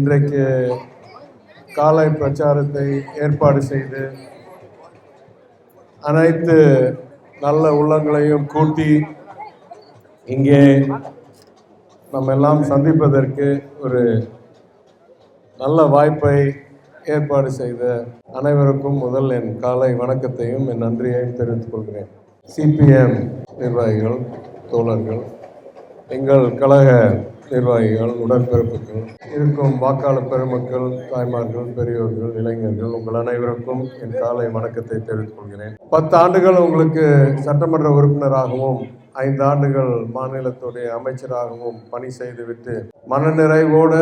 இன்றைக்கு காலை பிரச்சாரத்தை ஏற்பாடு செய்து அனைத்து நல்ல உள்ளங்களையும் கூட்டி இங்கே நம்ம எல்லாம் சந்திப்பதற்கு ஒரு நல்ல வாய்ப்பை ஏற்பாடு செய்த அனைவருக்கும் முதல் என் காலை வணக்கத்தையும் என் நன்றியையும் தெரிவித்துக் கொள்கிறேன். சிபிஎம் நிர்வாகிகள், தோழர்கள், எங்கள் கழக நிர்வாகிகள், உடன்பிறப்புகள், இருக்கும் வாக்காளர் பெருமக்கள், தாய்மார்கள், பெரியோர்கள், இளைஞர்கள், உங்கள் அனைவருக்கும் என் காலை வணக்கத்தை தெரிவித்துக் கொள்கிறேன். 10 ஆண்டுகள் உங்களுக்கு சட்டமன்ற உறுப்பினராகவும் 5 ஆண்டுகள் மாநிலத்துடைய அமைச்சராகவும் பணி செய்துவிட்டு மனநிறைவோடு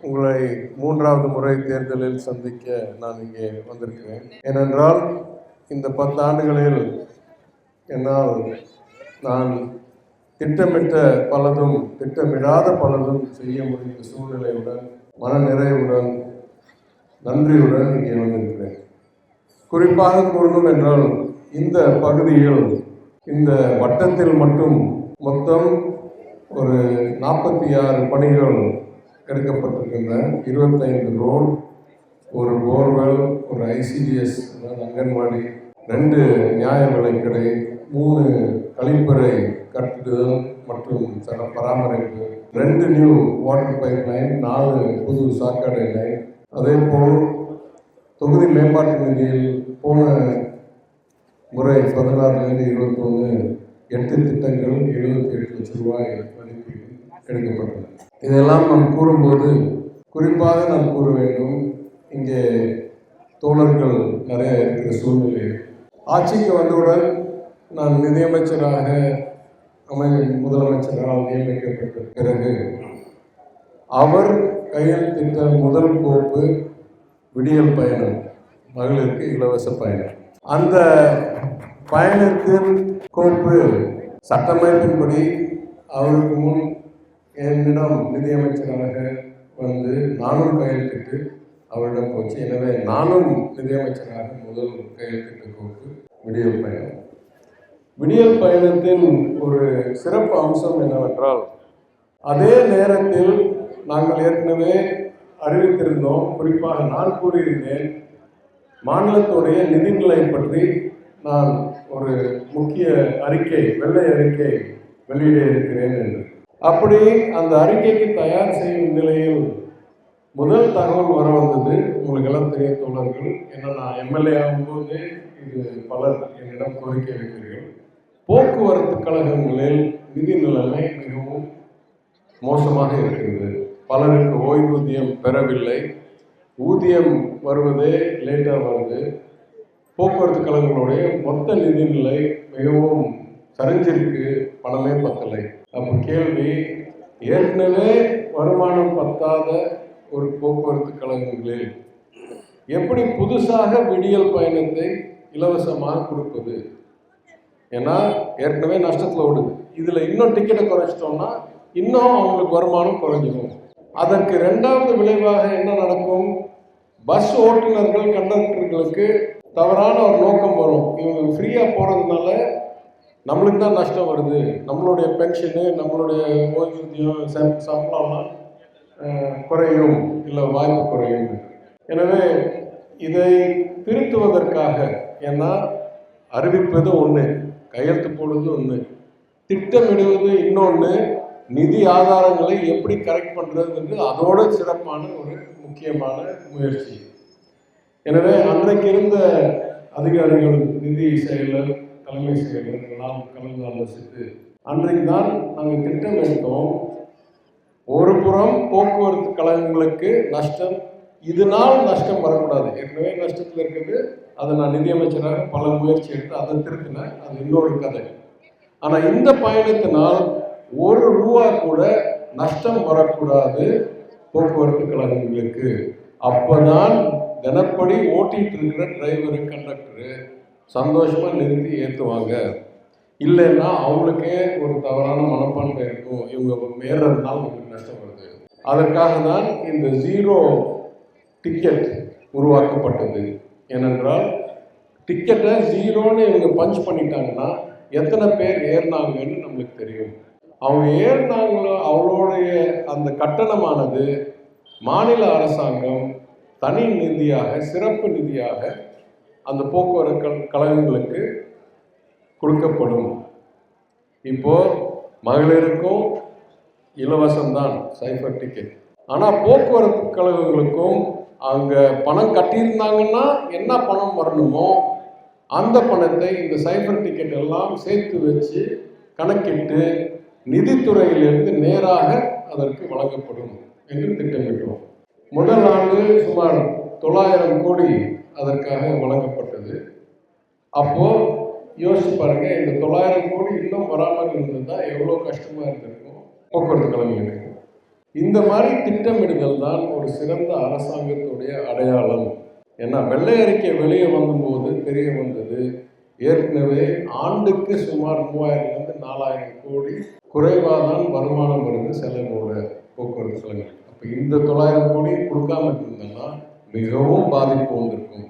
உங்களை 3வது முறை தேர்தலில் சந்திக்க நான் இங்கே வந்திருக்கிறேன். ஏனென்றால் இந்த 10 ஆண்டுகளில் என்னால் நான் திட்டமிட்ட பலதும் திட்டமிடாத பலதும் செய்ய முடிந்த சூழ்நிலையுடன் மனநிறைவுடன் நன்றியுடன் இங்கே வந்திருக்கிறேன். குறிப்பாக கூறணும் என்றால் இந்த பகுதியில் இந்த வட்டத்தில் மட்டும் மொத்தம் ஒரு 46 பணிகள் எடுக்கப்பட்டிருக்கின்ற 25 ரோடு, ஒரு போர்வெல், ஒரு ஐசிடிஎஸ் அங்கன்வாடி, 2 நியாய விலைக்கடை, 3 கழிப்பறை கட்டுதல் மற்றும் பராமரிப்பு, 2 நியூ வாட்டர் பைப் லைன், 4 புது சாக்கடை லைன், அதே போல் தொகுதி மேம்பாட்டு நிதியில் போன முறை 16-21 8 திட்டங்கள் 78 லட்சம் ரூபாய் மதிப்பீடு எடுக்கப்பட்டது. இதெல்லாம் நாம் கூறும்போது குறிப்பாக நான் கூற வேண்டும், இங்கே தோழர்கள் நிறைய இருக்கிற சூழ்நிலை. ஆட்சிக்கு வந்தவுடன் நான் நிதியமைச்சராக முதலமைச்சரால் நியமிக்கப்பட்ட பிறகு அவர் கையெழுத்திட்ட முதல் கோப்பு விடியல் பயணம், மகளிருக்கு இலவச பயணம். அந்த பயணத்தின் கோப்பு சட்டமைப்பின்படி அவருக்கு முன் என்னிடம் நிதியமைச்சராக வந்து நானும் கையெழுத்திட்டு அவரிடம் போச்சு. எனவே நானும் நிதியமைச்சராக முதல் கையெழுத்திட்ட கோப்பு விடியல் பயணம். விடியல் பயணத்தின் ஒரு சிறப்பு அம்சம் என்னவென்றால், அதே நேரத்தில் நாங்கள் ஏற்கனவே அறிவித்திருந்தோம், குறிப்பாக நான் கூறியிருந்தேன், மாநிலத்துடைய நிதிநிலை பற்றி நான் ஒரு முக்கிய அறிக்கை, வெள்ளை அறிக்கை வெளியிட இருக்கிறேன் என்று. அப்படி அந்த அறிக்கைக்கு தயார் செய்யும் நிலையில் முதல் தகவல் வர வந்தது. உங்களுக்கு எல்லாம் தெரிய தோழர்கள், ஏன்னா நான் எம்எல்ஏ ஆகும்போது இது பலர் என்னிடம் கோரிக்கை வைக்கிறீர்கள். போக்குவரத்து கழகங்களில் நிதி நிலைமை மிகவும் மோசமாக இருக்கிறது. பலருக்கு ஓய்வூதியம் பெறவில்லை, ஊதியம் வருவதே லேட்டாக வருது. போக்குவரத்து கழகங்களுடைய மொத்த நிதிநிலை மிகவும் சரிஞ்சிருக்கு, பணமே பத்தலை. அப்போ கேள்வி, ஏற்கனவே வருமானம் பத்தாத ஒரு போக்குவரத்து கழகங்களில் எப்படி புதுசாக விடியல் பயணத்தை இலவசமாக கொடுப்பது? ஏன்னா ஏற்கனவே நஷ்டத்தில் ஓடுது, இதில் இன்னும் டிக்கெட்டை குறைச்சிட்டோம்னா இன்னும் அவங்களுக்கு வருமானம் குறைஞ்சிடும். அதற்கு 2வது விளைவாக என்ன நடக்கும்? பஸ் ஓட்டுநர்கள், கண்டக்டர்களுக்கு தவறான ஒரு நோக்கம் வரும். இவங்க ஃப்ரீயாக போகிறதுனால நம்மளுக்கு தான் நஷ்டம் வருது, நம்மளுடைய பென்ஷனு, நம்மளுடைய ஓய்வூதியம், சம்பளம்லாம் குறையும், இல்லை வாய்ப்பு குறையும். எனவே இதை திருத்துவதற்காக, ஏன்னா அறிவிப்பது ஒன்று, கையெழுத்து போடுவது ஒன்று, திட்டமிடுவது இன்னொன்று, நிதி ஆதாரங்களை எப்படி கரெக்ட் பண்ணுறது என்று அதோட சிறப்பான ஒரு முக்கியமான முயற்சி. எனவே அன்றைக்கு இருந்த அதிகாரிகள், நிதி செயலர், தலைமை செயலர் எல்லாம் கலந்து ஆலோசித்து அன்றைக்கு தான் நாங்கள் திட்டம் எடுத்தோம். ஒரு புறம் போக்குவரத்து கழகங்களுக்கு நஷ்டம், இதனால் நஷ்டம் வரக்கூடாது. ஏற்கனவே நஷ்டத்தில் இருக்குது, அதை நான் நிதியமைச்சராக பல முயற்சி எடுத்து அதை திருத்தினேன், அது இன்னொரு கதை. ஆனால் இந்த பயணத்தினால் ₹1 கூட நஷ்டம் வரக்கூடாது போக்குவரத்து கழகங்களுக்கு. அப்போதான் தினப்படி ஓட்டிகிட்டு இருக்கிற டிரைவரு, கண்டக்டரு சந்தோஷமாக நிறுத்தி ஏற்றுவாங்க. இல்லைன்னா அவங்களுக்கே ஒரு தவறான மனப்பான்மை இருக்கும், இவங்க மேறதுனால உங்களுக்கு நஷ்டம் வருது. அதற்காக தான் இந்த 0 டிக்கெட் உருவாக்கப்பட்டது. ஏனென்றால் டிக்கெட்டை 0ன்னு இவங்க பஞ்ச் பண்ணிட்டாங்கன்னா எத்தனை பேர் ஏறினாங்கன்னு நம்மளுக்கு தெரியும். அவங்க ஏறினாங்களோ அவங்களுடைய அந்த கட்டணமானது மாநில அரசாங்கம் தனி நிதியாக, சிறப்பு நிதியாக அந்த போக்குவரத்து கழகங்களுக்கு கொடுக்கப்படும். இப்போ மகளிருக்கும் இலவசம்தான் சைபர் டிக்கெட். ஆனால் போக்குவரத்து கழகங்களுக்கும் அவங்க பணம் கட்டியிருந்தாங்கன்னா என்ன பணம் வரணுமோ அந்த பணத்தை இந்த சைபர் டிக்கெட் எல்லாம் சேர்த்து வச்சு கணக்கிட்டு நிதித்துறையிலிருந்து நேராக அதற்கு வழங்கப்படும் என்று திட்டமிட்டோம். முதல் ஆண்டு சுமார் 900 கோடி அதற்காக வழங்கப்பட்டது. அப்போ யோசிச்சு பாருங்க, இந்த 900 கோடி இன்னும் வராமல் இருந்ததா எவ்வளோ கஷ்டமா இருந்திருக்கும் போக்குவரத்து கழகங்களுக்கு. இந்த மாதிரி திட்டமிடுதல் தான் ஒரு சிறந்த அரசாங்கத்துடைய அடையாளம். ஏன்னா வெள்ளை அறிக்கை வெளியே வந்தபோது தெரிய வந்தது, ஏற்கனவே ஆண்டுக்கு சுமார் 3000 to 4000 கோடி குறைவாக தான் வருமானம் வருது செலவோட போக்குவரத்து கழகங்களுக்கு. அப்போ இந்த 900 கோடி கொடுக்காம இருந்தோம்னா மிகவும் பாதிப்பு வந்திருக்கும்.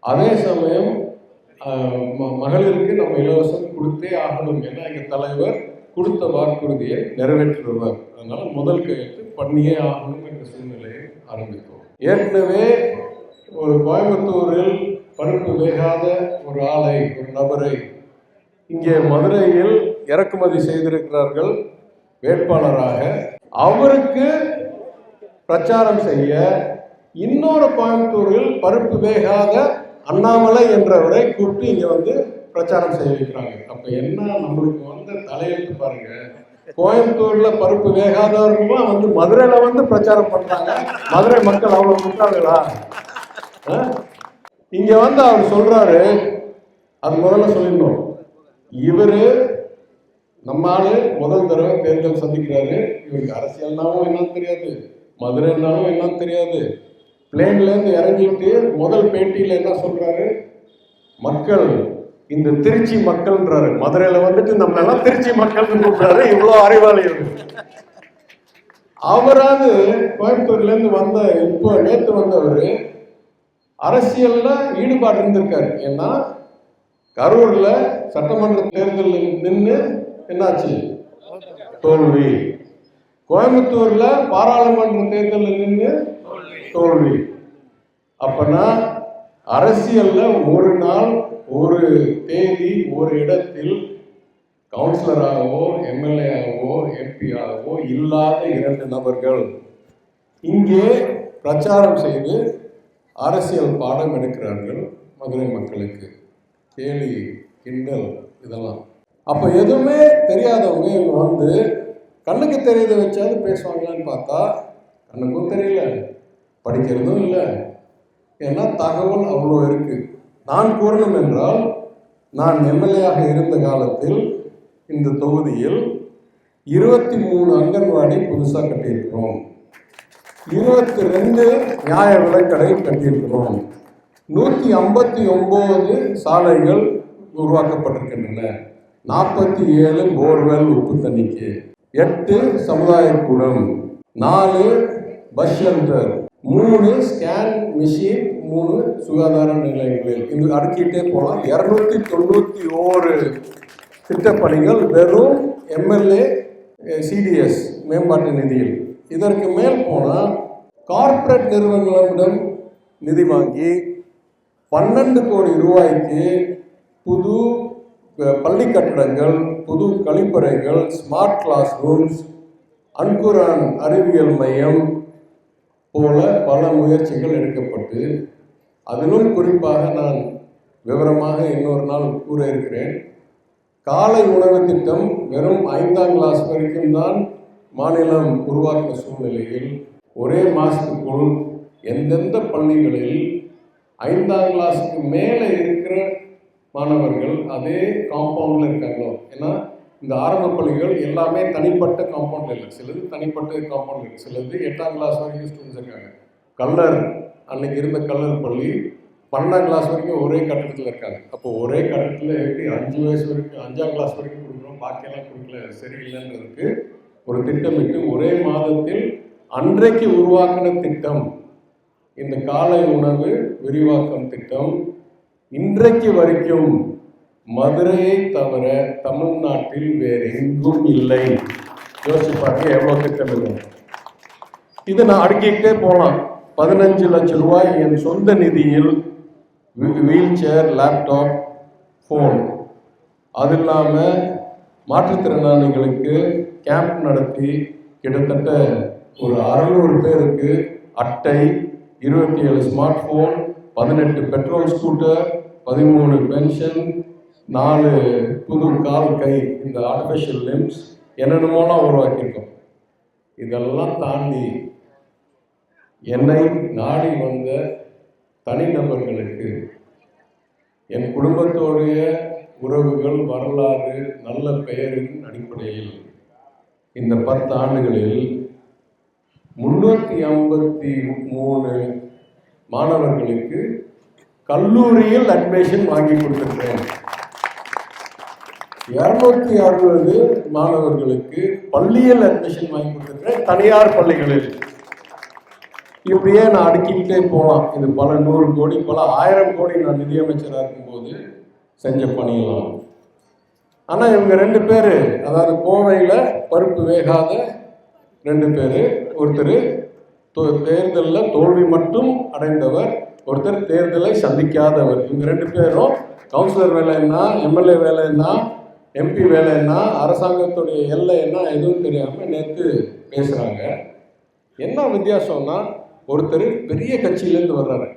அதே சமயம் மகளிருக்கு நம்ம இலவசம் கொடுத்தே ஆகணும். ஏன்னா எங்கள் தலைவர் கொடுத்த வாக்குறுதியை நிறைவேற்றுவார். அதனால முதல் கையெழுத்து பண்ணியே ஆகணும் என்ற சூழ்நிலையை ஆரம்பித்தோம். ஏற்கனவே ஒரு கோயம்புத்தூரில் பருப்பு வேகாத ஒரு ஆளை, ஒரு நபரை இங்கே மதுரையில் இறக்குமதி செய்திருக்கிறார்கள் வேட்பாளராக. அவருக்கு பிரச்சாரம் செய்ய இன்னொரு கோயம்புத்தூரில் பருப்பு வேகாத அண்ணாமலை என்றவரை கூப்பிட்டு இங்க வந்து பிரச்சாரம் செய்ய வைக்கிறாங்க. அப்ப என்ன நம்மளுக்கு வந்து தலையெழுத்து பாருங்க. கோயம்புத்தூர்ல பருப்பு வேகாதவர்களும் வந்து மதுரையில வந்து பிரச்சாரம் பண்றாங்க. மதுரை மக்கள் அவ்வளவு முட்டாங்களா? இங்க வந்து அவர் சொல்றாரு, அது முதல்ல சொல்லிடணும், இவரு நம்ம ஆளு முதல் தடவை தேர்தல் சந்திக்கிறாரு. இவருக்கு அரசியல்னாலும் என்னன்னு தெரியாது, மதுரைனாலும் என்னன்னு தெரியாது. பிளேன்ல இருந்து இறங்கிட்டு முதல் பேட்டியில என்ன சொல்றாரு, மக்கள் இந்த திருச்சி மக்கள்ன்றாரு. மதுரையில வந்துட்டு நம்ம எல்லாம் திருச்சி மக்கள் கூப்பிடுறாரு. இவ்வளவு அறிவாளி அவராது கோயம்புத்தூர்ல இருந்து வந்த, இப்போ நேற்று வந்தவர் அரசியல்ல ஈடுபாடு இருந்திருக்காரு. ஏன்னா கரூர்ல சட்டமன்ற தேர்தலில் நின்று என்னாச்சு, தோல்வி. கோயம்புத்தூர்ல பாராளுமன்ற தேர்தலில் நின்று தோல்வி. அப்பனா அரசியல்ல ஒரு நாள், ஒரு தேதி, ஒரு இடத்தில் கவுன்சிலராகவோ எம்எல்ஏ-ஆகவோ எம்பி-ஆகவோ இல்லாத 2 நபர்கள் இங்கே பிரச்சாரம் செய்து அரசியல் பாடம் எடுக்கிறார்கள் மதுரை மக்களுக்கு. கேலி, கிண்டல் இதெல்லாம். அப்போ எதுவுமே தெரியாதவங்க இவங்க வந்து கண்ணுக்கு தெரியதை வச்சாது பேசுவாங்களான்னு பார்த்தா கண்ணுக்கும் தெரியல, படிக்கிறதும் இல்லை. ஏன்னா தகவல் அவ்வளோ இருக்கு. நான் கூறணும் என்றால், நான் எம்எல்ஏ-ஆக இருந்த காலத்தில் இந்த தொகுதியில் 23 அங்கன்வாடி புதுசாக கட்டியிருக்கிறோம், 22 நியாய விலைக்கடை கட்டியிருக்கிறோம், 159 சாலைகள் உருவாக்கப்பட்டிருக்கின்றன, 47 போர்வெல் உப்பு தண்ணிக்கு, 8 சமுதாய கூடம், 4 பஸ் ஷெல்டர், 3 ஸ்கேன் மிஷின், 3 சுகாதார நிலையங்களில். இது அடுக்கிட்டே போகலாம். 291 திட்டப்பணிகள் வெறும் எம்எல்ஏ சிடிஎஸ் மேம்பாட்டு நிதியில். இதற்கு மேல் போனால் கார்ப்பரேட் நிறுவனங்களிடம் நிதி வாங்கி 12 கோடி ரூபாய்க்கு புது பள்ளி கட்டடங்கள், புது கழிப்பறைகள், ஸ்மார்ட் கிளாஸ் ரூம்ஸ், அன்குரான் அறிவியல் மையம் போல பல முயற்சிகள் எடுக்கப்பட்டு, அதிலும் குறிப்பாக நான் விவரமாக இன்னொரு நாள் கூற இருக்கிறேன். காலை உணவு திட்டம் வெறும் 5ஆம் கிளாஸ் வரைக்கும் தான் மாநிலம் உருவாக்கிய சூழ்நிலையில் ஒரே மாதத்துக்குள் எந்தெந்த பள்ளிகளில் 5ஆம் கிளாஸுக்கு மேலே இருக்கிற மாணவர்கள் அதே காம்பவுண்டில் இருக்காங்களோ, ஏன்னா இந்த ஆரம்ப பள்ளிகள் எல்லாமே தனிப்பட்ட காம்பவுண்ட் இல்லை, சிலது தனிப்பட்ட காம்பவுண்ட் இருக்குது, சிலது 8ஆம் கிளாஸ் வரைக்கும் ஸ்டூடெண்ட்ஸ் இருக்காங்க. கல்லர் அன்னைக்கு இருந்த கல்லர் பள்ளி 12ஆம் கிளாஸ் வரைக்கும் ஒரே கட்டடத்தில் இருக்காங்க. அப்போ ஒரே கட்டடத்தில் எப்படி 5 வயசு வரைக்கும் 5ஆம் கிளாஸ் வரைக்கும் கொடுக்குறோம், பாக்கியெல்லாம் கொடுக்கல, சரியில்லைன்றதுக்கு ஒரு திட்டமிட்டு ஒரே மாதத்தில் அன்றைக்கு உருவாக்கின திட்டம் இந்த காலை உணவு விரிவாக்கம் திட்டம். இன்றைக்கு வரைக்கும் மதுரையை தவிர தமிழ்நாட்டில் வேறு எங்கும் இல்லை. யோசிச்சு பாருங்க எவ்வளோ திட்டம் இல்லை. இதை நான் அடுக்கிக்கிட்டே போகலாம். 15 லட்சம் ரூபாய் என் சொந்த நிதியில் வீல் சேர், லேப்டாப், ஃபோன், அது இல்லாமல் மாற்றுத்திறனாளிகளுக்கு கேம்ப் நடத்தி கிட்டத்தட்ட ஒரு 600 பேருக்கு அட்டை, 27 smart phone, 18 petrol scooter, 13 pension, 4 புது கால், கை, இந்த ஆர்டிஃபிஷியல் லிம்ஸ் என்னென்னமோலாம் உருவாக்கியிருக்கோம். இதெல்லாம் தாண்டி என்னை நாடி வந்த தனிநபர்களுக்கு என் குடும்பத்தோடைய உறவுகள், வரலாறு, நல்ல பெயரின் அடிப்படையில் இந்த 10 ஆண்டுகளில் 353 மாணவர்களுக்கு கல்லூரியில் அட்மிஷன் வாங்கி கொடுத்திருக்கிறேன். 260 மாணவர்களுக்கு பள்ளியில் அட்மிஷன் வாங்கி கொடுத்திருக்கிறேன், தனியார் பள்ளிகளில். இப்படியே நான் அடுக்கிக்கிட்டே போகலாம். இது பல 100 கோடி, பல 1000 கோடி நான் நிதியமைச்சராக இருக்கும்போது செஞ்ச பணியெல்லாம். ஆனால் இவங்க 2 பேர், அதாவது கோவையில் பருப்பு வேகாத 2 பேர், ஒருத்தர் தேர்தலில் தோல்வி மட்டும் அடைந்தவர், ஒருத்தர் தேர்தலை சந்திக்காதவர். இவங்க 2 பேரும் கவுன்சிலர் வேலை என்ன, எம்எல்ஏ வேலை என்ன, எம்பி வேலை என்ன, அரசாங்கத்துடைய எல்லை என்ன எதுவும் தெரியாமல் நேற்று பேசுகிறாங்க. என்ன வித்தியாசம்னா, ஒருத்தர் பெரிய கட்சியிலேருந்து வர்றாரு,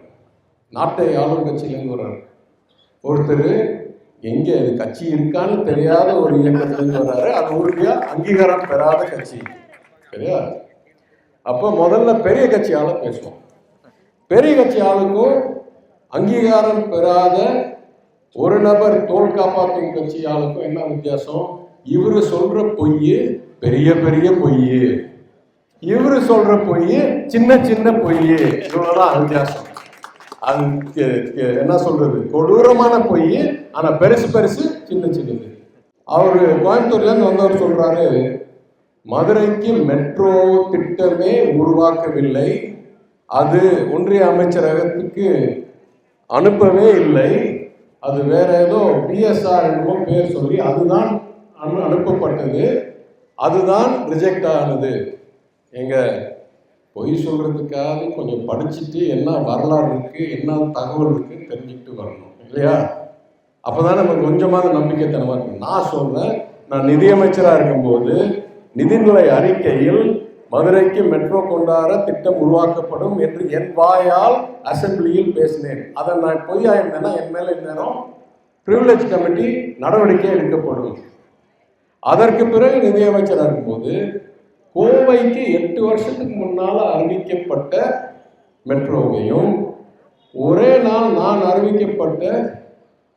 நாட்டை ஆளும் கட்சியிலேருந்து வர்றாரு. ஒருத்தர் எங்கே கட்சி இருக்கான்னு தெரியாத ஒரு இயக்கத்திலேருந்து வர்றாரு. அது உறுதியாக அங்கீகாரம் பெறாத கட்சி. சரியா? அப்போ முதல்ல பெரிய கட்சி ஆளை பேசுவோம். பெரிய கட்சி ஆளுக்கும் அங்கீகாரம் பெறாத ஒரு நபர் தோல் காப்பாற்றும் கட்சி ஆளுக்கும் என்ன வித்தியாசம்? இவரு சொல்ற பொய் பெரிய பெரிய பொய், இவரு சொல்ற பொய் சின்ன சின்ன பொய். இவ்வளவுதான் வித்தியாசம். அது என்ன சொல்றது, கொடூரமான பொய், ஆனா பெருசு பெருசு, சின்ன சின்னது. அவரு கோயம்புத்தூர்ல இருந்து வந்தவர் சொல்றாரு, மதுரைக்கு மெட்ரோ திட்டமே உருவாக்கவில்லை, அது ஒன்றிய அமைச்சரகத்துக்கு அனுப்பவே இல்லை, அது வேற ஏதோ பிஎஸ்ஆர் என்னமோ பேர் சொல்லி அதுதான் அனுப்பப்பட்டது, அதுதான் ரிஜெக்ட் ஆனது. எங்க பொய் சொல்றதுக்காக கொஞ்சம் படிச்சுட்டு என்ன வரலாறு இருக்கு, என்ன தகவல் இருக்குன்னு தெரிஞ்சுக்கிட்டு வரணும் இல்லையா? அப்பதான் நமக்கு கொஞ்சமாவது நம்பிக்கைத்தனமா இருக்கு. நான் சொல்றேன், நான் நிதியமைச்சராக இருக்கும்போது நிதிநிலை அறிக்கையில் மதுரைக்கு மெட்ரோ கொண்டாட திட்டம் உருவாக்கப்படும் என்று என் வாயால் அசம்பிளியில் பேசினேன். அதை நான் பொய்யா இருந்தேன்னா என் மேல இந்நேரம் பிரிவிலேஜ் கமிட்டி நடவடிக்கை எடுக்கப்படும். அதற்கு பிறகு நிதியமைச்சராக இருக்கும்போது கோவைக்கு 8 வருஷத்துக்கு முன்னால அறிவிக்கப்பட்ட மெட்ரோவையும் ஒரே நாள் நான் அறிவிக்கப்பட்ட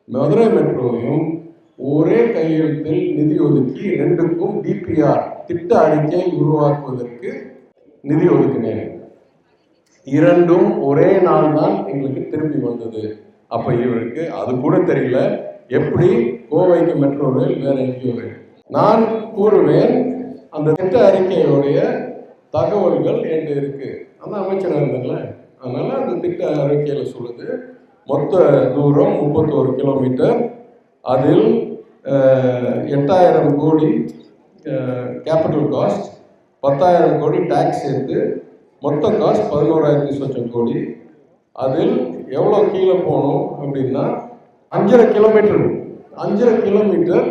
மதுரை மெட்ரோவையும் ஒரே கையெழுத்தில் நிதி ஒதுக்கி 2க்கும் டிபிஆர் திட்ட அறிக்கை உருவாக்குவதற்கு நிதி ஒதுக்கினேன். 2ம் ஒரே நாள் தான் எங்களுக்கு திரும்பி வந்தது. அப்ப இவருக்கு அது கூட தெரியல, எப்படி கோவைக்கு மெட்ரோ ரயில் வேற எங்கேயோ. நான் கூறுவேன், அந்த திட்ட அறிக்கையுடைய தகவல்கள் என்கிட்ட இருக்கு. அந்த அமைச்சராக இருந்ததுல, அதனால அந்த திட்ட அறிக்கையில சொல்லுது, மொத்த தூரம் 31 கிலோமீட்டர், அதில் 8000 கோடி கேபிட்டல் காஸ்ட், 10,000 கோடி டேக்ஸ் சேர்த்து மொத்த காஸ்ட் 11,000 கோடி. அதில் எவ்வளோ கீழே போகணும் அப்படின்னா 5.5 கிலோமீட்டர்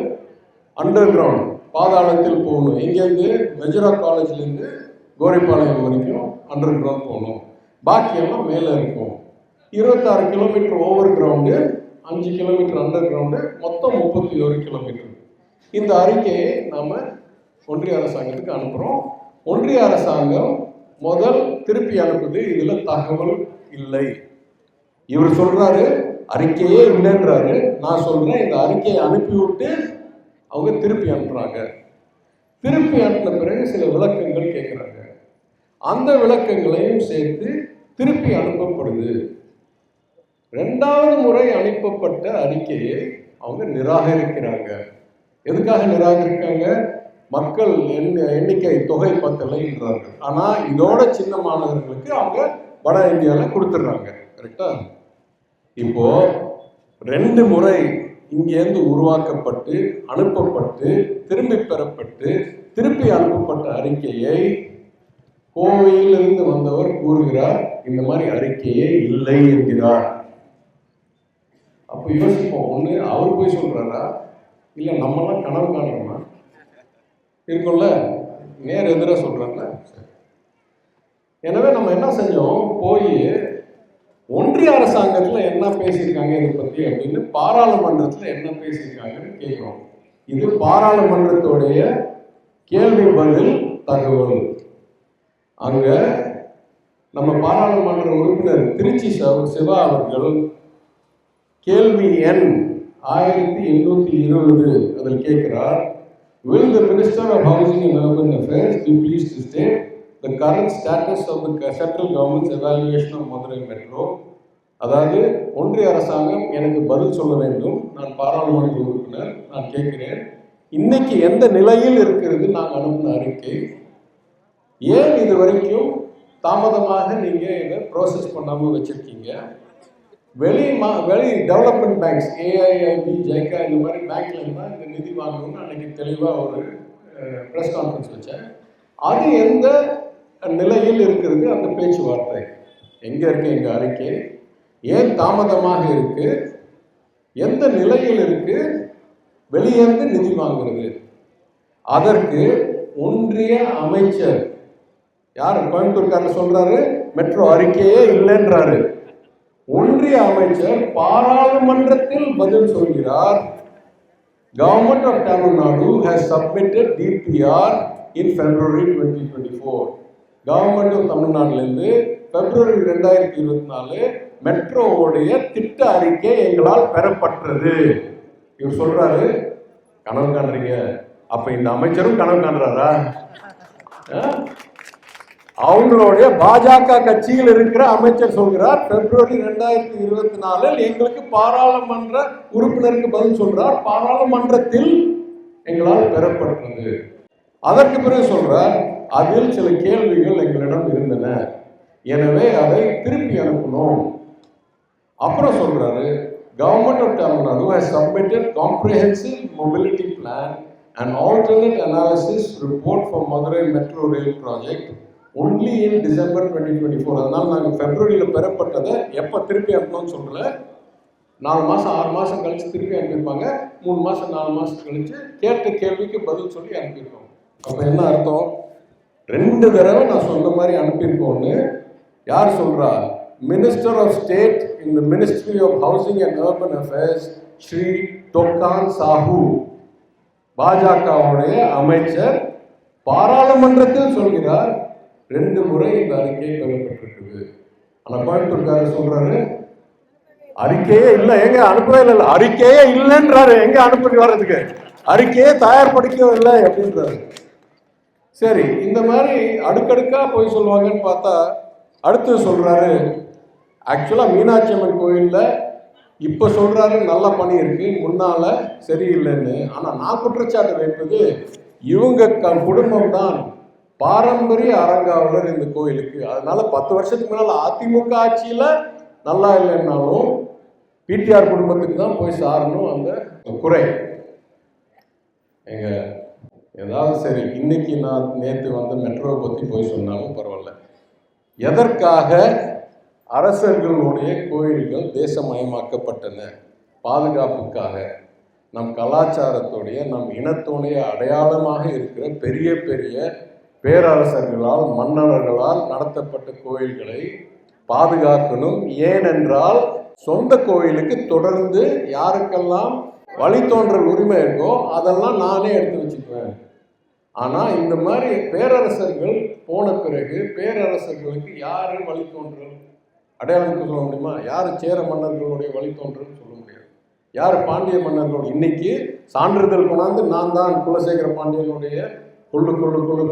அண்டர் கிரவுண்ட் பாதாளத்தில் போகணும். இங்கேருந்து மெஜரா காலேஜ்லேருந்து கோரிப்பாளையம் வரைக்கும் அண்டர் கிரவுண்ட் போகணும், பாக்கியெல்லாம் மேலே இருக்கும். 26 kilometre over ground, 5 kilometre under ground, மொத்தம் 31 கிலோமீட்டர். இந்த அறிக்கையை நாம் ஒன்றிய அரசாங்கத்துக்கு அனுப்புகிறோம். ஒன்றிய அரசாங்கம் முதல் திருப்பி அனுப்புது, இதில் தகவல் இல்லை. இவர் சொல்றாரு அறிக்கையே இல்லைன்றாரு. நான் சொல்றேன், இந்த அறிக்கையை அனுப்பிவிட்டு அவங்க திருப்பி அனுப்புறாங்க. திருப்பி அனுப்பின பிறகு சில விளக்கங்கள் கேட்குறாங்க. அந்த விளக்கங்களையும் சேர்த்து திருப்பி அனுப்பப்படுது. 2வது முறை அனுப்பப்பட்ட அறிக்கையை அவங்க நிராகரிக்கிறாங்க. எதுக்காக நிராகரிக்காங்க? மக்கள் எண்ணிக்கை தொகை பத்தலைன்றாங்க. ஆனா இதோட சின்ன மாணவர்களுக்கு அவங்க வட இந்தியாவில் கொடுத்துட்றாங்க. கரெக்டா? இப்போ 2 முறை இங்கேருந்து உருவாக்கப்பட்டு அனுப்பப்பட்டு திரும்பி பெறப்பட்டு திருப்பி அனுப்பப்பட்ட அறிக்கையை கோவையிலிருந்து வந்தவர் கூறுகிறார், இந்த மாதிரி அறிக்கையே இல்லை என்கிறார். அப்போ யோசிப்போம், ஒண்ணு அவர் போய் சொல்றாரா, இல்ல நம்மளாம் கனவு காணுறோமா? இருக்கும்ல, நேர் எதிராக சொல்றாருல. எனவே நம்ம என்ன செஞ்சோம், போய் ஒன்றிய அரசாங்கத்துல என்ன பேசியிருக்காங்க இதை பத்தி அப்படின்னு பாராளுமன்றத்துல என்ன பேசியிருக்காங்கன்னு கேட்கிறோம். இது பாராளுமன்றத்துடைய கேள்வி பதில் தகவல். அங்க நம்ம பாராளுமன்ற உறுப்பினர் திருச்சி சிவா அவர்கள் கேள்வி எண் 1820 அதில் கேட்கிறார், will the Minister of Housing and Urban Affairs be pleased to state the current status of the central government's evaluation of Madurai Metro? அதாவது ஒன்றிய அரசாங்கம் எனக்கு பதில் சொல்ல வேண்டும், நான் பாராளுமன்ற உறுப்பினர், நான் கேட்கிறேன், இன்னைக்கு எந்த நிலையில் இருக்கிறது நாங்கள் அனுப்பின அறிக்கை, ஏன் இது வரைக்கும் தாமதமாக நீங்க இதை ப்ரோசஸ் பண்ணாம வச்சிருக்கீங்க? வெளி டெவலப்மெண்ட் பேங்க்ஸ், ஏஐஐபி, ஜைகா, இந்த மாதிரி பேங்க்ல இருந்தால் இந்த நிதி வாங்கணும்னு அன்னைக்கு தெளிவாக ஒரு ப்ரெஸ் கான்ஃபரன்ஸ் வச்சேன். அது எந்த நிலையில் இருக்கிறது? அந்த பேச்சுவார்த்தை எங்கே இருக்கு? எங்கள் அறிக்கை ஏன் தாமதமாக இருக்கு? எந்த நிலையில் இருக்கு? வெளியேந்து நிதி வாங்குறது. அதற்கு ஒன்றிய அமைச்சர் யார், கோயம்புத்தூர்காரர் சொல்றாரு, மெட்ரோ அறிக்கையே இல்லைன்றாரு. ஒன்றிய அமைச்சர் பாராளுமன்றத்தில் பதில் சொல்கிறார், government of Tamil Nadu has submitted DPR in February 2024. Government of தமிழ்நாட்டிலிருந்து February 2024 மெட்ரோவுடைய திட்ட அறிக்கை எங்களால் பெறப்பட்டது. இவர் சொல்றாரு, கனவு காண்றீங்க. அப்ப இந்த அமைச்சரும் கனவு காண்றாரா? அவங்களுடைய பாஜக கட்சியில் இருக்கிற அமைச்சர் சொல்கிறார், February 2024 எங்களுக்கு பாராளுமன்ற உறுப்பினருக்கு பதில் சொல்றார், பாராளுமன்றத்தில் எங்களால் பெறப்பட்டது. அதற்கு பிறகு சொல்றார், அதில் சில கேள்விகள் எங்களிடம் இருந்தன, எனவே அதை திருப்பி அனுப்பணும். அப்புறம் சொல்றாரு, government of Tamil Nadu has submitted comprehensive mobility plan and alternate analysis report for Madurai Metro Rail project only in December 2024. அதனால நாங்கள் Februaryல பெறப்பட்டதை எப்போ திருப்பி அனுப்பணும்னு சொல்லல, 4 மாதம் 6 மாதம் கழிச்சு திருப்பி அனுப்பியிருப்பாங்க, 3 மாதம் 4 மாதம் கழிச்சு கேட்ட கேள்விக்கு பதில் சொல்லி அனுப்பியிருக்கோம். அப்போ என்ன அர்த்தம்? 2 தடவை நான் சொன்ன மாதிரி அனுப்பியிருக்கோன்னு யார் சொல்றா? Minister of state in the ministry of housing and urban affairs Shri Tokhan Sahu, பாஜகவுடைய அமைச்சர் பாராளுமன்றத்தில் சொல்கிறார், 2 முறை இந்த அறிக்கை பெறப்பட்டிருக்குது. ஆனா கோயம்புத்தூர்காரர் சொல்றாரு, அறிக்கையே இல்லை, எங்க அனுப்பவே இல்லை, அறிக்கையே இல்லைன்றாரு. எங்க அனுப்பி வர்றதுக்கு? அறிக்கையே தயார்படுத்தவில்லை அப்படின்றாரு. சரி, இந்த மாதிரி அடுக்கடுக்கா போய் சொல்லுவாங்கன்னு பார்த்தா அடுத்து சொல்றாரு, ஆக்சுவலா மீனாட்சி அம்மன் கோயில்ல இப்ப சொல்றாரு நல்ல பணி இருக்கு, முன்னால சரியில்லைன்னு. ஆனா நான் குற்றச்சாட்டு வைப்பது, இவங்க குடும்பம் தான் பாரம்பரிய அறங்காவலர் இந்த கோயிலுக்கு. அதனால 10 வருஷத்துக்கு முன்னால அதிமுக ஆட்சியில நல்லா இல்லைன்னாலும் பிடிஆர் குடும்பத்துக்கு தான் போய் சாரணும் அந்த குறை. எங்க ஏதாவது சரி, இன்னைக்கு நான் நேற்று வந்து மெட்ரோவை பற்றி போய் சொன்னாலும் பரவாயில்ல. எதற்காக அரசர்களுடைய கோயில்கள் தேசமயமாக்கப்பட்டன? பாதுகாப்புக்காக. நம் கலாச்சாரத்துடைய, நம் இனத்துடைய அடையாளமாக இருக்கிற பெரிய பெரிய பேரரசர்களால், மன்னர்களால் நடத்தப்பட்ட கோயில்களை பாதுகாக்கணும். ஏனென்றால் சொந்த கோயிலுக்கு தொடர்ந்து யாருக்கெல்லாம் வழித்தோன்றல் உரிமை இருக்கோ அதெல்லாம் நானே எடுத்து வச்சுக்குவேன். ஆனால் இந்த மாதிரி பேரரசர்கள் போன பிறகு பேரரசர்களுக்கு யாரு வழித்தோன்றல் அடையாளம் சொல்ல முடியுமா? யார் சேர மன்னர்களுடைய வழித்தோன்றல் சொல்ல முடியாது. யார் பாண்டிய மன்னர்களோட இன்னைக்கு சான்றிதழ் கொண்டாந்து நான் தான் குலசேகர பாண்டியனுடைய கொள்ளு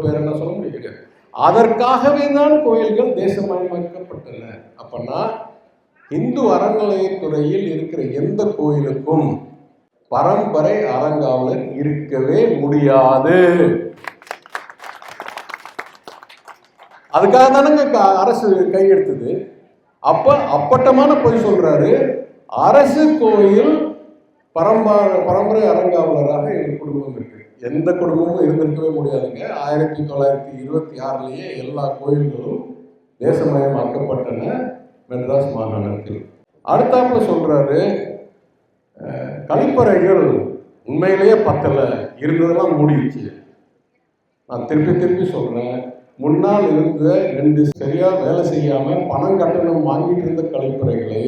பேர் என்ன சொல்ல முடியாது. அதற்காகவே தான் கோயில்கள் தேசமயமாக்கப்பட்டன. அப்பன்னா இந்து அறநிலையத்துறையில் இருக்கிற எந்த கோயிலுக்கும் பரம்பரை அறங்காவலர் இருக்கவே முடியாது. அதுக்காக தானங்க அரசு கையெடுத்தது. அப்பட்டமான பொய் சொல்றாரு, அரசு கோயில் பரம்பரை அறங்காவலராக எங்க குடும்பம் இருக்கு. எந்த குடும்பமும் இருந்திருக்கவே முடியாதுங்க. 1926 எல்லா கோயில்களும் தேசமயமாக்கப்பட்டன மெட்ராஸ் மாகாணத்தில். அடுத்தாப்புல சொல்றாரு, கழிப்பறைகள் உண்மையிலேயே பத்தலை, இருந்ததெல்லாம் மூடிடுச்சு. நான் திருப்பி சொல்றேன், முன்னால் இருந்த 2 சரியா வேலை செய்யாம பணம் கட்டணம் வாங்கிட்டு இருந்த கழிப்பறைகளை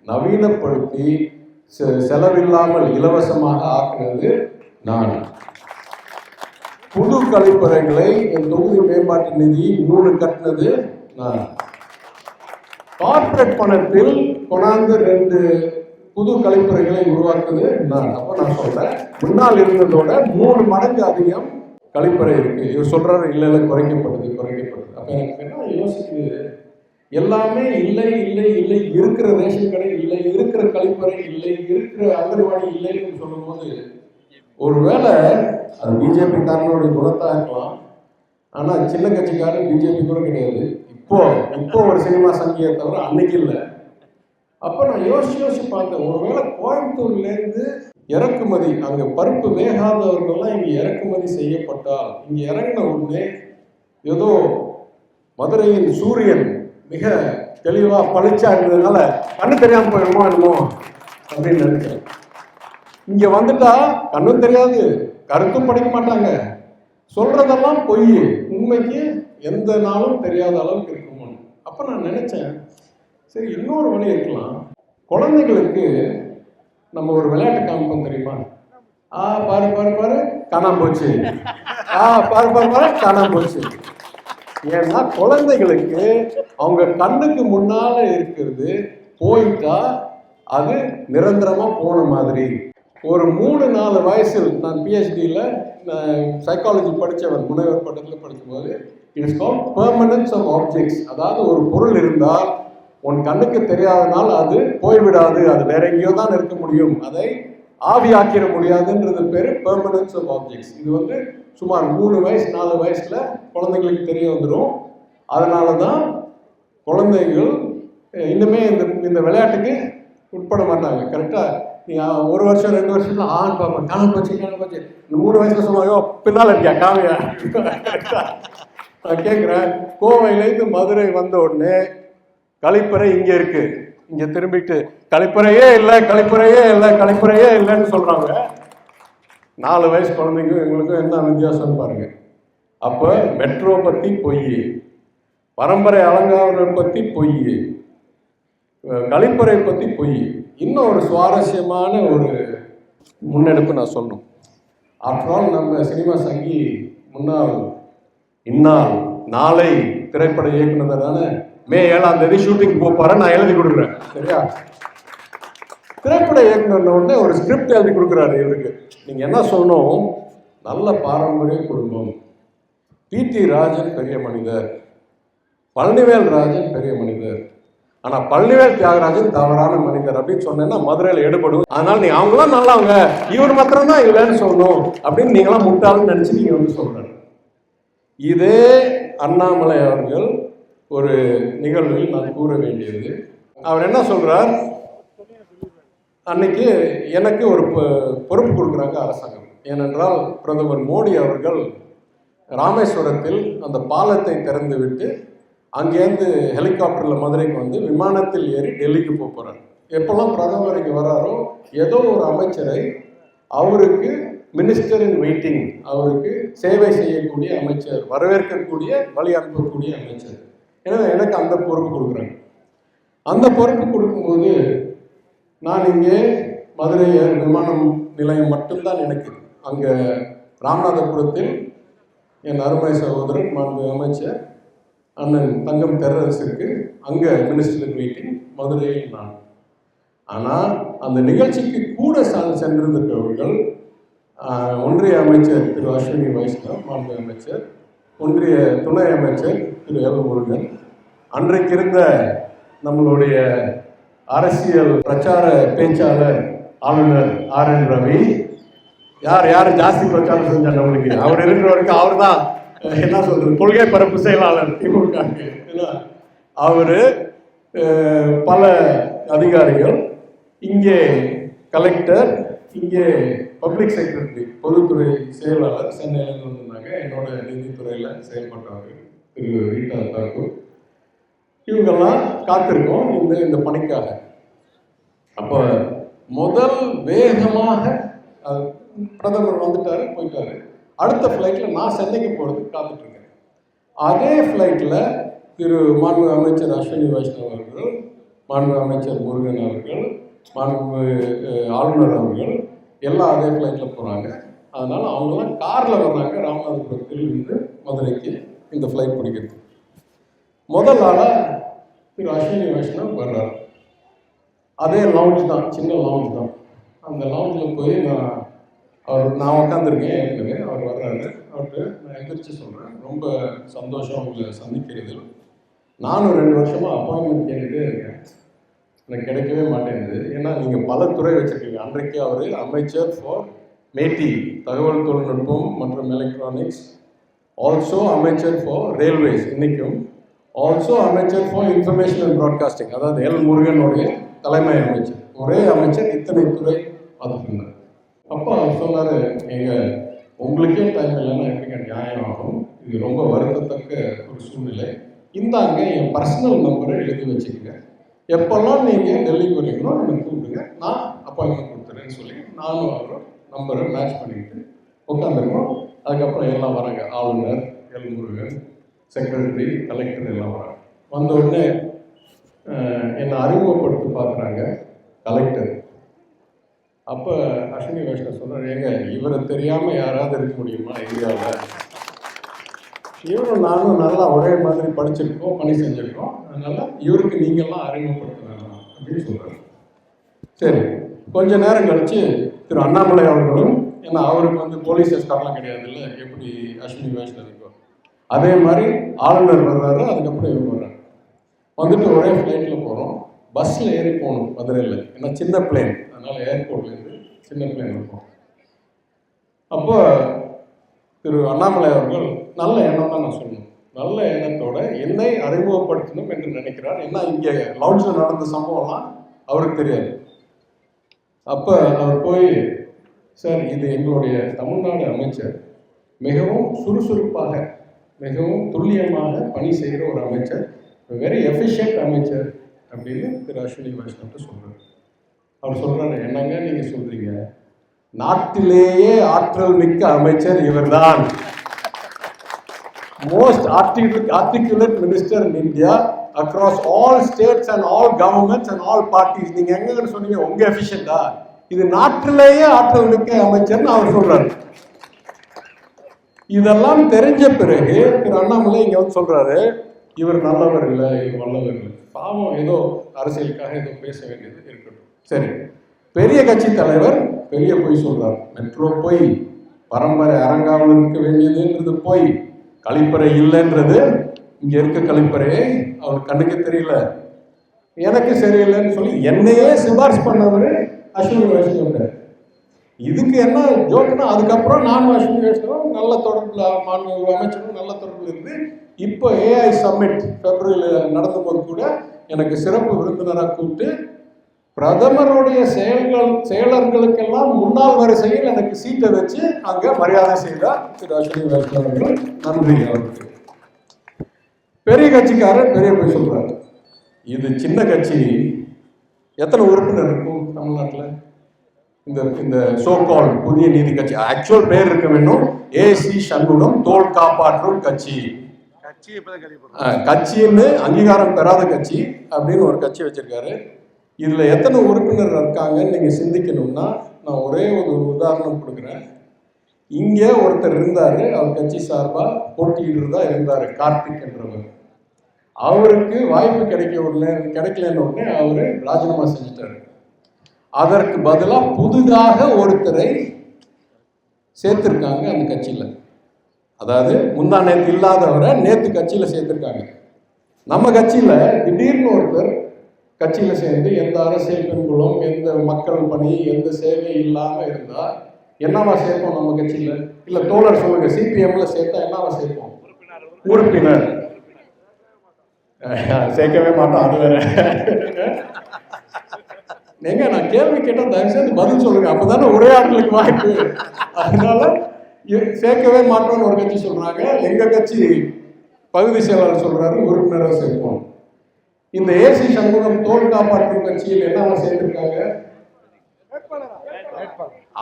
நவீனப்படுத்தி செலவில்லாமல் இலவசமாக ஆக்குனது நான். புது கழிப்பறைகளை என் தொகுதி மேம்பாட்டு நிதி 3 கட்டினது நான். கார்பரேட் பணத்தில் கொண்டாந்து 2 புது கழிப்பறைகளை உருவாக்குது நான். அப்ப நான் சொல்றேன், முன்னால் இருந்ததோட 3 மடங்கு அதிகம் கழிப்பறை இருக்கு. இவர் சொல்றாரு இல்லை குறைக்கப்படுது. அப்ப எனக்கு என்ன யோசிக்குது, எல்லாமே இல்லை இருக்கிற ரேஷன் கடை இல்லை, இருக்கிற கழிப்பறை இல்லை, இருக்கிற அங்கன்வாடி இல்லைன்னு சொல்லும் போது ஒருவேளை அது பிஜேபி காரனுடைய குணத்தா இருக்கலாம். ஆனா சின்ன கட்சிக்காரன் பிஜேபி கூட கிடையாது. இப்போ ஒரு சினிமா சங்கியை தவிர அன்னைக்கு இல்லை. அப்ப நான் யோசிச்சு பார்த்தேன், ஒருவேளை கோயம்புத்தூர்லேருந்து இறக்குமதி, அங்க பருப்பு வேகாதவர்கள்லாம் இங்க இறக்குமதி செய்யப்பட்டால், இங்க இறங்கின உடனே ஏதோ மதுரையின் சூரியன் மிக தெளிவா பளிச்சா இருந்ததுனால கண்ணு தெரியாம போயிடுமோ என்னமோ அப்படின்னு நினைக்கிறேன். இங்க வந்துட்டா கண்ணும் தெரியாது, கருத்தும் படிக்க மாட்டாங்க, சொல்றதெல்லாம் பொய், உண்மைக்கு எந்த நாளும் தெரியாத அளவுக்கு இருக்குமோ. அப்ப நான் நினைச்சேன், சரி இன்னொரு வழி இருக்கலாம். குழந்தைகளுக்கு நம்ம ஒரு விளையாட்டு காமிப்போம் தெரியுமா? பாரு காணாம போச்சு, பாரு காணாம போச்சு. ஏன்னா குழந்தைகளுக்கு அவங்க கண்ணுக்கு முன்னால இருக்கிறது போயிட்டா அது நிரந்தரமா போன மாதிரி. ஒரு 3-4 வயசில் நான் பிஹெச்டியில் சைக்காலஜி படித்தவன், முனைவர் பட்டத்தில் படிக்கும்போது, it's called permanence of objects. அதாவது ஒரு பொருள் இருந்தால் உன் கண்ணுக்கு தெரியாதனால் அது போய்விடாது, அது வேற எங்கேயோ தான் இருக்க முடியும், அதை ஆவியாக்கிட முடியாதுன்றது பேர் பெர்மனன்ஸ் ஆஃப் ஆப்ஜெக்ட்ஸ். இது சுமார் 3 வயசு 4 வயசுல குழந்தைங்களுக்கு தெரிய வந்துடும். அதனால தான் குழந்தைகள் இன்னுமே இந்த விளையாட்டுக்கு உட்பட மாட்டாங்க. கரெக்டா நீங்க 1 வருஷம் 2 வருஷத்துல பாப்பா காண போச்சு. இந்த 3 வயசுல சொன்னாயோ பின்னால் இருக்கியா காமியா. நான் கேட்குறேன், கோவையிலேருந்து மதுரை வந்த உடனே கழிப்பறை இங்க இருக்கு, இங்க திரும்பிட்டு கழிப்பறையே இல்லைன்னு சொல்றாங்க. 4 வயசு குழந்தைங்க எங்களுக்கும் என்ன வித்தியாசம் பாருங்க. அப்ப மெட்ரோ பத்தி பொய், பரம்பரை அலங்காரம் பத்தி பொய், கழிப்பறை பத்தி பொய். இன்னும் ஒரு சுவாரஸ்யமான ஒரு முன்னெடுப்பு நான் சொல்லணும். ஆஃப்டர் ஆல் நம்ம சினிமா சங்கி முன்னாள் நாளை திரைப்பட இயக்குனர் தானே, மே 7ஆம் தேதி ஷூட்டிங் போப்பார, நான் எழுதி கொடுக்குறேன். சரியா? திரைப்பட இயக்குனர் உடனே ஒரு ஸ்கிரிப்ட் எழுதி கொடுக்குறாரு இவருக்கு. நீங்க என்ன சொல்லணும், நல்ல பாரம்பரிய குடும்பம், பிடி ராஜன் பெரிய மனிதர், பழனிவேல் ராஜன் பெரிய மனிதர், ஆனா பழனிவேல் தியாகராஜன் தவறான மனிதர் அப்படின்னு சொன்னேன்னா மதுரையில் எடுபடும். அதனால நீங்க அவங்களாம் நல்லவங்க, இவர் மாத்திரம் தான் இல்லைன்னு சொல்லணும் அப்படின்னு நீங்களாம் முட்டாள்னு நினைச்சு நீங்க சொல்றாரு. இதே அண்ணாமலை அவர்கள் ஒரு நிகழ்வில் நான் கூற வேண்டியது, அவர் என்ன சொல்றார், அன்னைக்கு எனக்கு ஒரு பொறுப்பு கொடுக்குறாங்க அரசாங்கம். ஏனென்றால் பிரதமர் மோடி அவர்கள் ராமேஸ்வரத்தில் அந்த பாலத்தை திறந்து விட்டு அங்கேருந்து ஹெலிகாப்டரில் மதுரைக்கு வந்து விமானத்தில் ஏறி டெல்லிக்கு போகிறார். எப்பெல்லாம் பிரதமர் இங்கே வராரோ ஏதோ ஒரு அமைச்சரை அவருக்கு மினிஸ்டர் இன் வெயிட்டிங், அவருக்கு சேவை செய்யக்கூடிய அமைச்சர், வரவேற்கக்கூடிய வழி அனுப்பக்கூடிய அமைச்சர், எனவே எனக்கு அந்த பொறுப்பு கொடுக்குறாங்க. அந்த பொறுப்பு கொடுக்கும்போது நான் இங்கே மதுரை விமானம் நிலையம் மட்டும்தான் எனக்கு. அங்கே ராமநாதபுரத்தில் என் அருமை சகோதரன் மாண்பு அமைச்சர் அண்ணன் தங்கம் தெரரசுக்கு அங்கே மினிஸ்டர் மீட்டிங், மதுரையில் நான். ஆனால் அந்த நிகழ்ச்சிக்கு கூட சென்றிருந்தவர்கள் ஒன்றிய அமைச்சர் திரு அஸ்வினி வைஷ்ணவ் மாண்பு அமைச்சர், ஒன்றிய துணை அமைச்சர் திரு எல் முருகன், அன்றைக்கு இருந்த நம்மளுடைய அரசியல் பிரச்சார பேச்சாளர் ஆளுநர் RN ரவி, யார் ஜாஸ்தி பிரச்சாரம் செஞ்சாங்க அவங்களுக்கு, அவர் இருக்கிற வரைக்கும் அவர் தான் என்ன சொல்றது கொள்கை பரப்பு செயலாளர் திமுக. அவரு பல அதிகாரிகள், இங்கே கலெக்டர், இங்கே பப்ளிக் செக்ரட்டரி பொதுத்துறை செயலாளர் சென்னையிலேருந்து வந்திருந்தாங்க. என்னோட நீதித்துறையில் செயல்பட்டவர்கள் திரு ரீட்டா தாக்கூர். இவங்கெல்லாம் காத்திருக்கோம் இந்த பணிக்காக. அப்போ முதல் வேகமாக பிரதமர் வந்துட்டாரு, போயிட்டாரு. அடுத்த ஃப்ளைட்டில் நான் சென்னைக்கு போகிறதுக்கு காத்துட்ருக்கேன். அதே ஃப்ளைட்டில் திரு மாண்பு அமைச்சர் அஸ்வினி வைஷ்ணவ் அவர்கள், மாண்பு அமைச்சர் முருகன் அவர்கள், மாண்பு ஆளுநர் அவர்கள் எல்லாம் அதே ஃப்ளைட்டில் போகிறாங்க. அதனால் அவங்களாம் காரில் வர்றாங்க ராமநாதபுரத்தில் இருந்து மதுரைக்கு இந்த ஃப்ளைட் பிடிக்கிறது. முதல் ஆளாக திரு அஸ்வினி வைஷ்ணவ் வர்றார். அதே லவுஞ்ச் தான், சின்ன லவுஞ்ச் தான். அந்த லவுஞ்சில் போய் நான் உட்காந்துருக்கேன். ஏற்கனவே அவர் வர்றாரு. அவர்கிட்ட நான் எந்திரிச்சு சொல்கிறேன், ரொம்ப சந்தோஷம் உங்களை சந்திக்கிறது. நானும் 2 வருஷமாக அப்பாயின்மெண்ட் கேட்டுகிட்டே இருக்கேன், எனக்கு கிடைக்கவே மாட்டேங்குது. ஏன்னா நீங்கள் பல துறை வச்சுருக்கீங்க. அன்றைக்கு அவர் அமைச்சர் ஃபார் மேட்டி, தகவல் தொழில்நுட்பம் மற்றும் எலக்ட்ரானிக்ஸ், ஆல்சோ அமைச்சர் ஃபார் ரயில்வேஸ், இன்றைக்கும் ஆல்சோ அமைச்சர் ஃபார் இன்ஃபர்மேஷன் அண்ட் ப்ராட்காஸ்டிங், அதாவது எல் முருகனுடைய தலைமை அமைச்சர். ஒரே அமைச்சர் இத்தனை துறை பார்த்துருந்தார். அப்போ அவர் சொன்னார், உங்களுக்கே டைம் இல்லைன்னா எப்படிங்க நியாயம் ஆகும், இது ரொம்ப வருத்தத்தக்க ஒரு சூழ்நிலை. இந்தாங்க என் பர்சனல் நம்பரை எழுதி வச்சுக்கோங்க, எப்போல்லாம் நீங்கள் டெல்லிக்கு வரீங்களோ எனக்கு கூப்பிடுங்க, நான் அப்பாயின்மெண்ட் கொடுத்துறேன்னு சொல்லி நானும் அவரும் நம்பரை மேட்ச் பண்ணிக்கிட்டு உட்காந்துருக்கோம். அதுக்கப்புறம் எல்லாம் வராங்க, ஆளுநர், எல் முருகன், செக்ரட்டரி, கலெக்டர் எல்லாம் வராங்க. வந்த உடனே என்னை அறிமுகப்படுத்தி பார்க்குறாங்க கலெக்டர். அப்போ அஸ்வினி வைஷ்ணவ் சொன்னார், இவரை தெரியாமல் யாராவது இருக்க முடியுமா இந்தியாவில்? இவரும் நானும் நல்லா ஒரே மாதிரி படிச்சிருக்கோம், பணி செஞ்சுருக்கோம், அதனால் இவருக்கு நீங்கள்லாம் அறிமுகப்படுத்த வேண்டாம் அப்படின்னு சொல்கிறார். சரி, கொஞ்ச நேரம் கழித்து திரு அண்ணாமலை அவர்களும், ஏன்னா அவருக்கு போலீஸ் எஸ்கார்ட்லாம் கிடையாது இல்லை, எப்படி அஸ்வினி வைஷ்ணவ் இருக்கோ அதே மாதிரி ஆளுநர் வர்றாரு. அதுக்கப்புறம் இவர் வர்றாரு. வந்துட்டு ஒரே ஃப்ளைட்டில் போகிறோம். பஸ்ஸில் ஏறி போகணும் மதுரையில், ஏன்னா சின்ன பிளேன், அதனால் ஏர்போர்ட்லேருந்து சின்ன பிளேன் இருக்கும். அப்போ திரு அண்ணாமலை அவர்கள் நல்ல எண்ணம் தான் நான் சொல்லணும், நல்ல எண்ணத்தோட என்னை அறிமுகப்படுத்தணும் என்று நினைக்கிறார். ஏன்னா இங்கே லவுஞ்சில் நடந்த சம்பவம்லாம் அவருக்கு தெரியாது. அப்போ அவர் போய், சார் இது எங்களுடைய தமிழ்நாடு அமைச்சர், மிகவும் சுறுசுறுப்பாக மிகவும் துல்லியமாக பணி செய்கிற ஒரு அமைச்சர், வெரி எஃபிஷியன்ட் அமைச்சர் அப்படின்னு திரு அஸ்வினி வைஷ்ணவ் சொல்கிறார். அவர் சொல்கிறாரு, என்னங்க நீங்கள் சொல்கிறீங்க, நாட்டிலேயே ஆற்றல் மிக்க அமைச்சர் இவர்தான், most articulate minister in India across all states and all governments and all parties. நீங்க எங்க சொன்னீங்க உங்க எஃபிஷியன்டா, இது நாட்டிலேயே ஆற்றல் மிக்க அமைச்சர்னு அவர் சொல்றாரு. இதெல்லாம் தெரிஞ்ச பிறகு திரு அண்ணாமலை இங்க சொல்றாரு, இவர் நல்லவர் இல்லை, இவர் வல்லவர் இல்லை, பாவம் ஏதோ அரசியலுக்காக ஏதோ பேச வேண்டியது இருக்கட்டும். சரி, பெரிய கட்சி தலைவர் பெரிய பொய் சொல்றார். மெட்ரோ போய், பரம்பரை அரங்காமல் இருக்க வேண்டியதுன்றது போய், கழிப்பறை இல்லைன்றது, இங்க இருக்க கழிப்பறையே அவர் கண்ணுக்கு தெரியல, எனக்கு சரியில்லைன்னு சொல்லி என்னையே சிபாரிசு பண்ணவர் அஸ்வினி வைஷ்ணவ். இதுக்கு என்ன ஜோக்குன்னா, அதுக்கப்புறம் நானும் அஸ்வினி வைஷ்ணவும் நல்ல தொடர்பில், அமைச்சரும் நல்ல தொடர்பில் இருந்து, இப்போ ஏஐ சம்மிட் பிப்ரவரியில் நடந்த போது கூட எனக்கு சிறப்பு விருந்தினராக கூப்பிட்டு பிரதமருடைய செயலர்களுக்கெல்லாம் முன்னாள் வரிசையில் எனக்கு சீட்டை வச்சு அங்கே மரியாதை செய்தார் திரு அஸ்வினி வைஷ்ணவ் அவர்கள். நன்றி அவருக்கு. பெரிய கட்சிக்காரர் பெரிய போய் சொல்றாரு, இது சின்ன கட்சி, எத்தனை உறுப்பினர் இருக்கும் தமிழ்நாட்டில்? இந்த சோகால் புதிய நீதி கட்சி, ஆக்சுவல் பேர் இருக்க வேண்டும், ஏசி சண்முகம் தோல் காப்பாற்றும் கட்சி, கட்சின்னு அங்கீகாரம் பெறாத கட்சி அப்படின்னு ஒரு கட்சி வச்சிருக்காரு. இதுல எத்தனை உறுப்பினர் இருக்காங்கன்னு நீங்க சிந்திக்கணும்னா, நான் ஒரே ஒரு உதாரணம் கொடுக்குறேன். இங்க ஒருத்தர் இருந்தாரு, அவர் கட்சி சார்பா போட்டியிடுறதா இருந்தாரு, கார்த்திக் என்றவர். அவருக்கு வாய்ப்பு கிடைக்கலன்னு உடனே அவரு ராஜினாமா செஞ்சுட்டாரு. அதற்கு பதிலாக புதிதாக ஒருத்தரை சேர்த்திருக்காங்க அந்த கட்சியில. அதாவது முந்தா நேற்று இல்லாதவரை நேற்று கட்சியில சேர்த்திருக்காங்க. நம்ம கட்சியில திடீர்னு ஒருத்தர் கட்சியில சேர்ந்து எந்த அரசியல் பின்புலம், எந்த மக்கள் பணி, எந்த சேவை இல்லாம இருந்தா என்னவா சேர்ப்போம் நம்ம கட்சியில? இல்ல தோழர் சொல்லுங்க, சிபிஎம்ல சேர்த்தா என்னவா சேர்ப்போம்? உறுப்பினர் சேர்க்கவே மாட்டோம், அது வேற. நீங்க நான் கேள்வி கேட்டால் தயவு செய்து பதில் சொல்லுங்க, அப்பதானே உரையாடலுக்கு வாய்ப்பு. அதனால சேர்க்கவே மாட்டோம்னு ஒரு கட்சி சொல்றாங்க, எங்க கட்சி பகுதி செயலாளர் சொல்றாரு உறுப்பினராக சேர்ப்போம். இந்த ஏசி சண்முகம் தோல் காப்பாற்றும் கட்சியில் என்ன சேர்த்திருக்காங்க,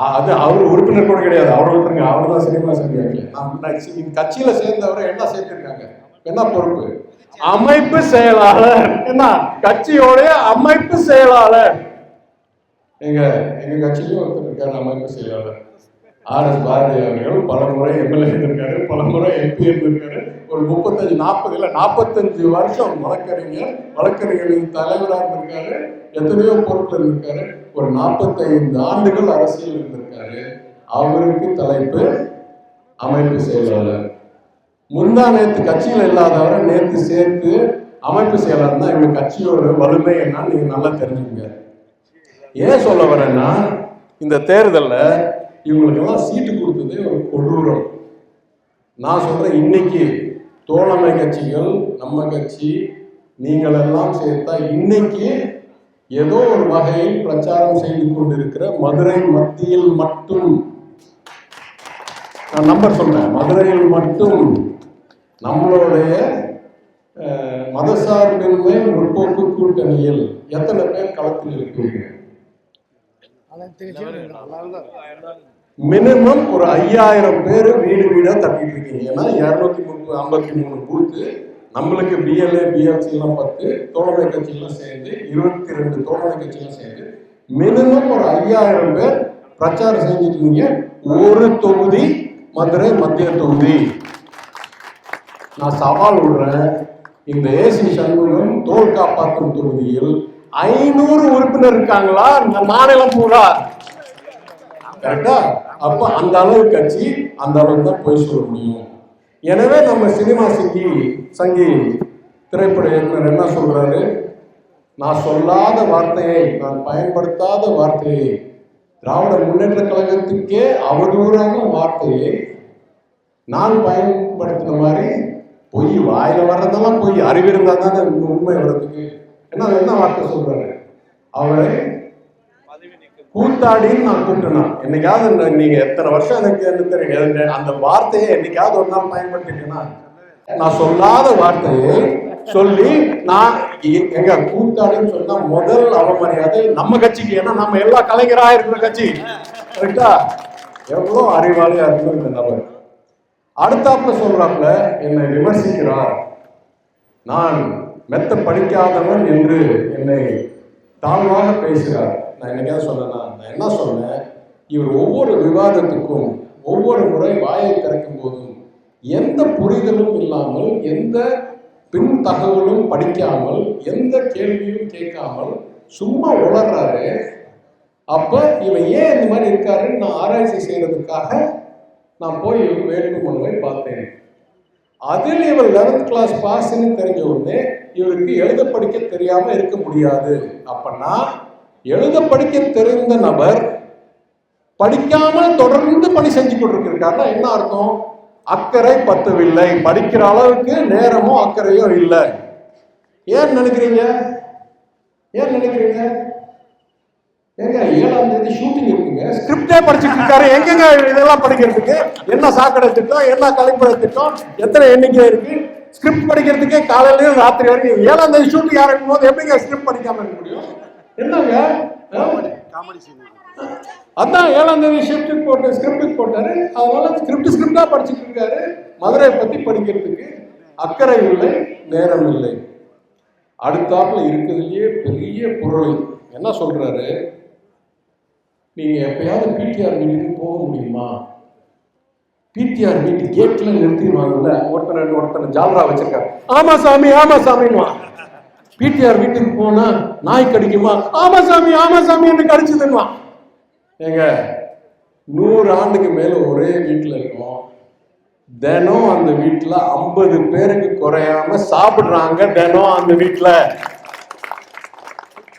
அது அவர் உறுப்பினர் கூட கிடையாது, அவர் விட்டுருங்க, அவர் தான் சினிமா செஞ்சாங்க. கட்சியில சேர்ந்தவரை என்ன சேர்த்திருக்காங்க, என்ன பொறுப்பு, அமைப்பு செயலாளர். என்ன கட்சியோடைய அமைப்பு செயலாளர். எங்க கட்சியிலும் ஒருத்தர் இருக்காரு அமைப்பு செயலாளர். RS பாரதி அவர்கள் பல முறை எம்எல்ஏ இருந்திருக்காரு, பல முறை MP இருந்திருக்காரு. ஒரு 45 வருஷம் வழக்கறிஞர்களின் தலைவராக இருந்திருக்காரு, எத்தனையோ பொறுப்பில் இருந்திருக்காரு. ஒரு 45 ஆண்டுகள் அரசியல் இருந்திருக்காரு. அவருக்கு தலைப்பு அமைப்பு செயலாளர். முந்தா நேற்று கட்சியில் இல்லாதவரை நேற்று சேர்த்து அமைப்பு செயலாளர் தான் இவங்க கட்சியோட வலிமை என்னன்னு நீங்க நல்லா தெரிஞ்சுங்க. ஏன் சொல்ல வரேன்னா, இந்த தேர்தலில் இவங்களுக்கெல்லாம் சீட்டு கொடுத்ததே ஒரு கொடூரம். நான் சொல்றேன், இன்னைக்கு தோழமை கட்சிகள், நம்ம கட்சி, நீங்கள் எல்லாம் சேர்த்தா இன்னைக்கு ஏதோ ஒரு வகையில் பிரச்சாரம் செய்து கொண்டிருக்கிற மதுரை மத்தியில் மட்டும், நான் நம்பர் சொல்றேன், மதுரையில் மட்டும் நம்மளுடைய மதசார்பின்மை முற்போக்கு கூட்டணியில் எத்தனை பேர் களத்தில் இருக்கிறீங்க? மினிமம் ஒரு 5000 பேர் வீடு வீடா தட்டிட்டு இருக்கீங்க. ஏன்னா 253 பூத்து நம்மளுக்கு BLA BLC எல்லாம் 10, தோழமை கட்சியெல்லாம் சேர்ந்து 22 தோழமை கட்சியெல்லாம் சேர்ந்து மினிமம் ஒரு 5000 பேர் பிரச்சாரம் செஞ்சுட்டு இருக்கீங்க. ஒரு தொகுதி மதுரை மத்திய தொகுதி. நான் சவால் விடுறேன், இந்த ஏசி சண்முகம் தோல் காப்பாற்றும் தொகுதியில் 500 உறுப்பினர் இருக்காங்களா இந்த மாநிலம் பூரா? கரெக்டா? அப்ப அந்த அளவு கட்சி அந்த அளவுக்கு தான் போய் சொல்ல முடியும். எனவே நம்ம சினிமா சங்கி திரைப்பட இயக்குனர் என்ன சொல்றாரு, நான் சொல்லாத வார்த்தையை, நான் பயன்படுத்தாத வார்த்தையை, திராவிட முன்னேற்ற கழகத்துக்கே அவதூறான வார்த்தையை நான் பயன்படுத்தின மாதிரி, பொய் வாயில வர்றதெல்லாம் பொய், அறிவிருந்தா தானே உண்மை வர்றதுக்கு. என்ன வார்த்தை சொல்றாரு, அவரை கூத்தாடின்னு நான் கூப்பிட்டேன். என்னைக்காவது நீங்க எத்தனை வருஷம் எனக்கு தெரியும், அந்த வார்த்தையை என்னைக்காவது ஒரு நாள் பயன்படுத்திட்டேன்னா, நான் சொல்லாத வார்த்தையை சொல்லி நான் எங்க கூத்தாடின்னு சொன்னா முதல் அவமரியாதை நம்ம கட்சிக்கு. ஏன்னா நம்ம எல்லா கலைஞரா இருக்கிற கட்சி. கரெக்டா? எவ்வளவு அறிவாளியா இருக்கும் இந்த நபர். அடுத்தாப்புல சொல்றாப்புல என்னை விமர்சிக்கிறார், நான் மெத்த படிக்காதவன் என்று என்னை தாழ்வாக பேசுகிறார். நான் என்னைக்காவது சொன்னேன்னா, நான் என்ன சொன்னேன், இவர் ஒவ்வொரு விவாதத்துக்கும் ஒவ்வொரு முறை வாயை திறக்கும் போதும் எந்த புரிதலும் இல்லாமல், எந்த பின் தகவலும் படிக்காமல், எந்த கேள்வியும் கேட்காமல் சும்மா உளர்றாரு. அப்ப இவன் ஏன் இந்த மாதிரி இருக்காருன்னு நான் ஆராய்ச்சி செய்யறதுக்காக நான் போய் வேட்புமனுவை பார்த்தேன். அதில் இவர் 11th கிளாஸ் பாஸ்ன்னு தெரிஞ்ச உடனே இவருக்கு எழுத படிக்க தெரியாம இருக்க முடியாது. அப்பன்னா எழுத படிக்க தெரிந்த நபர் படிக்காமல் தொடர்ந்து பணி செஞ்சு கொண்டிருக்காருன்னா என்ன அர்த்தம்? அக்கறை பத்தவில்லை, படிக்கிற அளவுக்கு நேரமும் அக்கறையும் இல்லை. ஏன் நினைக்கிறீங்க? ஏங்க 7ஆம் தேதி ஷூட்டிங் இருக்குங்க, ஸ்கிரிப்டே படிச்சுட்டு இருக்காரு. எங்கங்க இதெல்லாம் படிக்கிறதுக்கு? என்ன சாக்கடை திட்டம், என்ன கலைப்பட திட்டம், எத்தனை எண்ணிக்கை இருக்கு? ஸ்கிரிப்ட் படிக்கிறதுக்கே காலையில ராத்திரி வரைக்கும். 7ஆம் தேதி ஷூட்டிங் ஆரம்பிக்கும் போது எப்படிங்க ஸ்கிரிப்ட் படிக்காம இருக்க முடியும்? என்னங்க அதான் 7ஆம் தேதி ஸ்கிரிப்ட் போட்டாரு. அதனால ஸ்கிரிப்டா படிச்சுட்டு இருக்காரு. மதுரை பத்தி படிக்கிறதுக்கு அக்கறை இல்லை, நேரம் இல்லை. அடுத்தாப்புல இருக்கிறதுலயே பெரிய பொருள் என்ன சொல்றாரு, நீங்க எப்பயாவது பிடிஆர் மீட்டிங்கு போக முடியுமா? பிடிஆர் மீட்டிங் கேட்ல நிறுத்திடுவாங்கல்ல, ஒருத்தனை ஜாலரா வச்சிருக்காரு. ஆமா சாமின்னுவா. பிடிஆர் வீட்டுக்கு போனா நாய் கடிக்குமா? ஆமா சாமி என்று கடிச்சதுன்னுவான். ஏங்க 100 ஆண்டுக்கு மேல ஒரே வீட்டுல இருக்கோம். தினம் அந்த வீட்டுல 50 பேருக்கு குறையாம சாப்பிடுறாங்க. தினம் அந்த வீட்டுல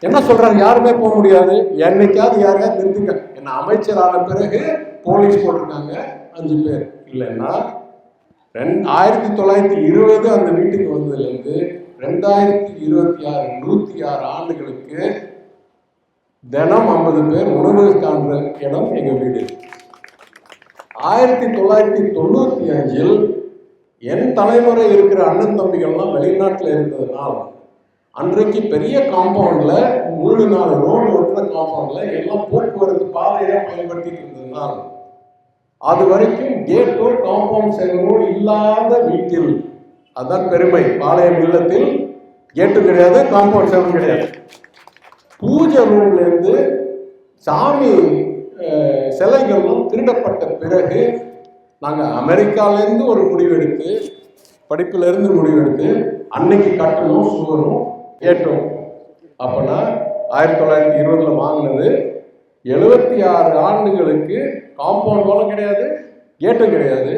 என்ன சொல்றாரு, யாருமே போக முடியாது. என்னைக்காவது யாரையாவது நிறுத்துங்க. என்ன அமைச்சரான பிறகு போலீஸ் போட்டிருக்காங்க 5 பேர். இல்லைன்னா 1920 அந்த வீட்டுக்கு வந்ததுல இருந்து 2026 106 ஆண்டுகளுக்கு தினம் 50 பேர் உணவு காண்ற இடம் எங்க வீடு. 1995 என் தலைமுறை இருக்கிற அண்ணன் தம்பிகள்லாம் வெளிநாட்டில் இருந்ததுனால் அன்றைக்கு பெரிய காம்பவுண்ட்ல 3-4 ரோடு ஒட்டுற காம்பவுண்ட்ல எல்லாம் போக்குவரத்து பாதையை பயன்படுத்திட்டு இருந்ததுனால் அது வரைக்கும் கேட்டோ காம்பவுண்ட் செவரோ இல்லாத வீட்டில், அதான் பெருமை, பாளையம் இல்லத்தில் கேட்டும் கிடையாது, காம்பவுண்ட் செவரும் கிடையாது. பூஜை ரூம்ல இருந்து சாமி சிலைகளும் திருடப்பட்ட பிறகு நாங்கள் அமெரிக்காலேருந்து ஒரு முடிவெடுத்து, படிப்பிலிருந்து முடிவெடுத்து அன்னைக்கு கட்டணும் சுவரும் கேட்டோம். அப்போனா 1920 வாங்கினது 76 ஆண்டுகளுக்கு காம்பவுண்ட் வாலும் கிடையாது, கேட்டும் கிடையாது.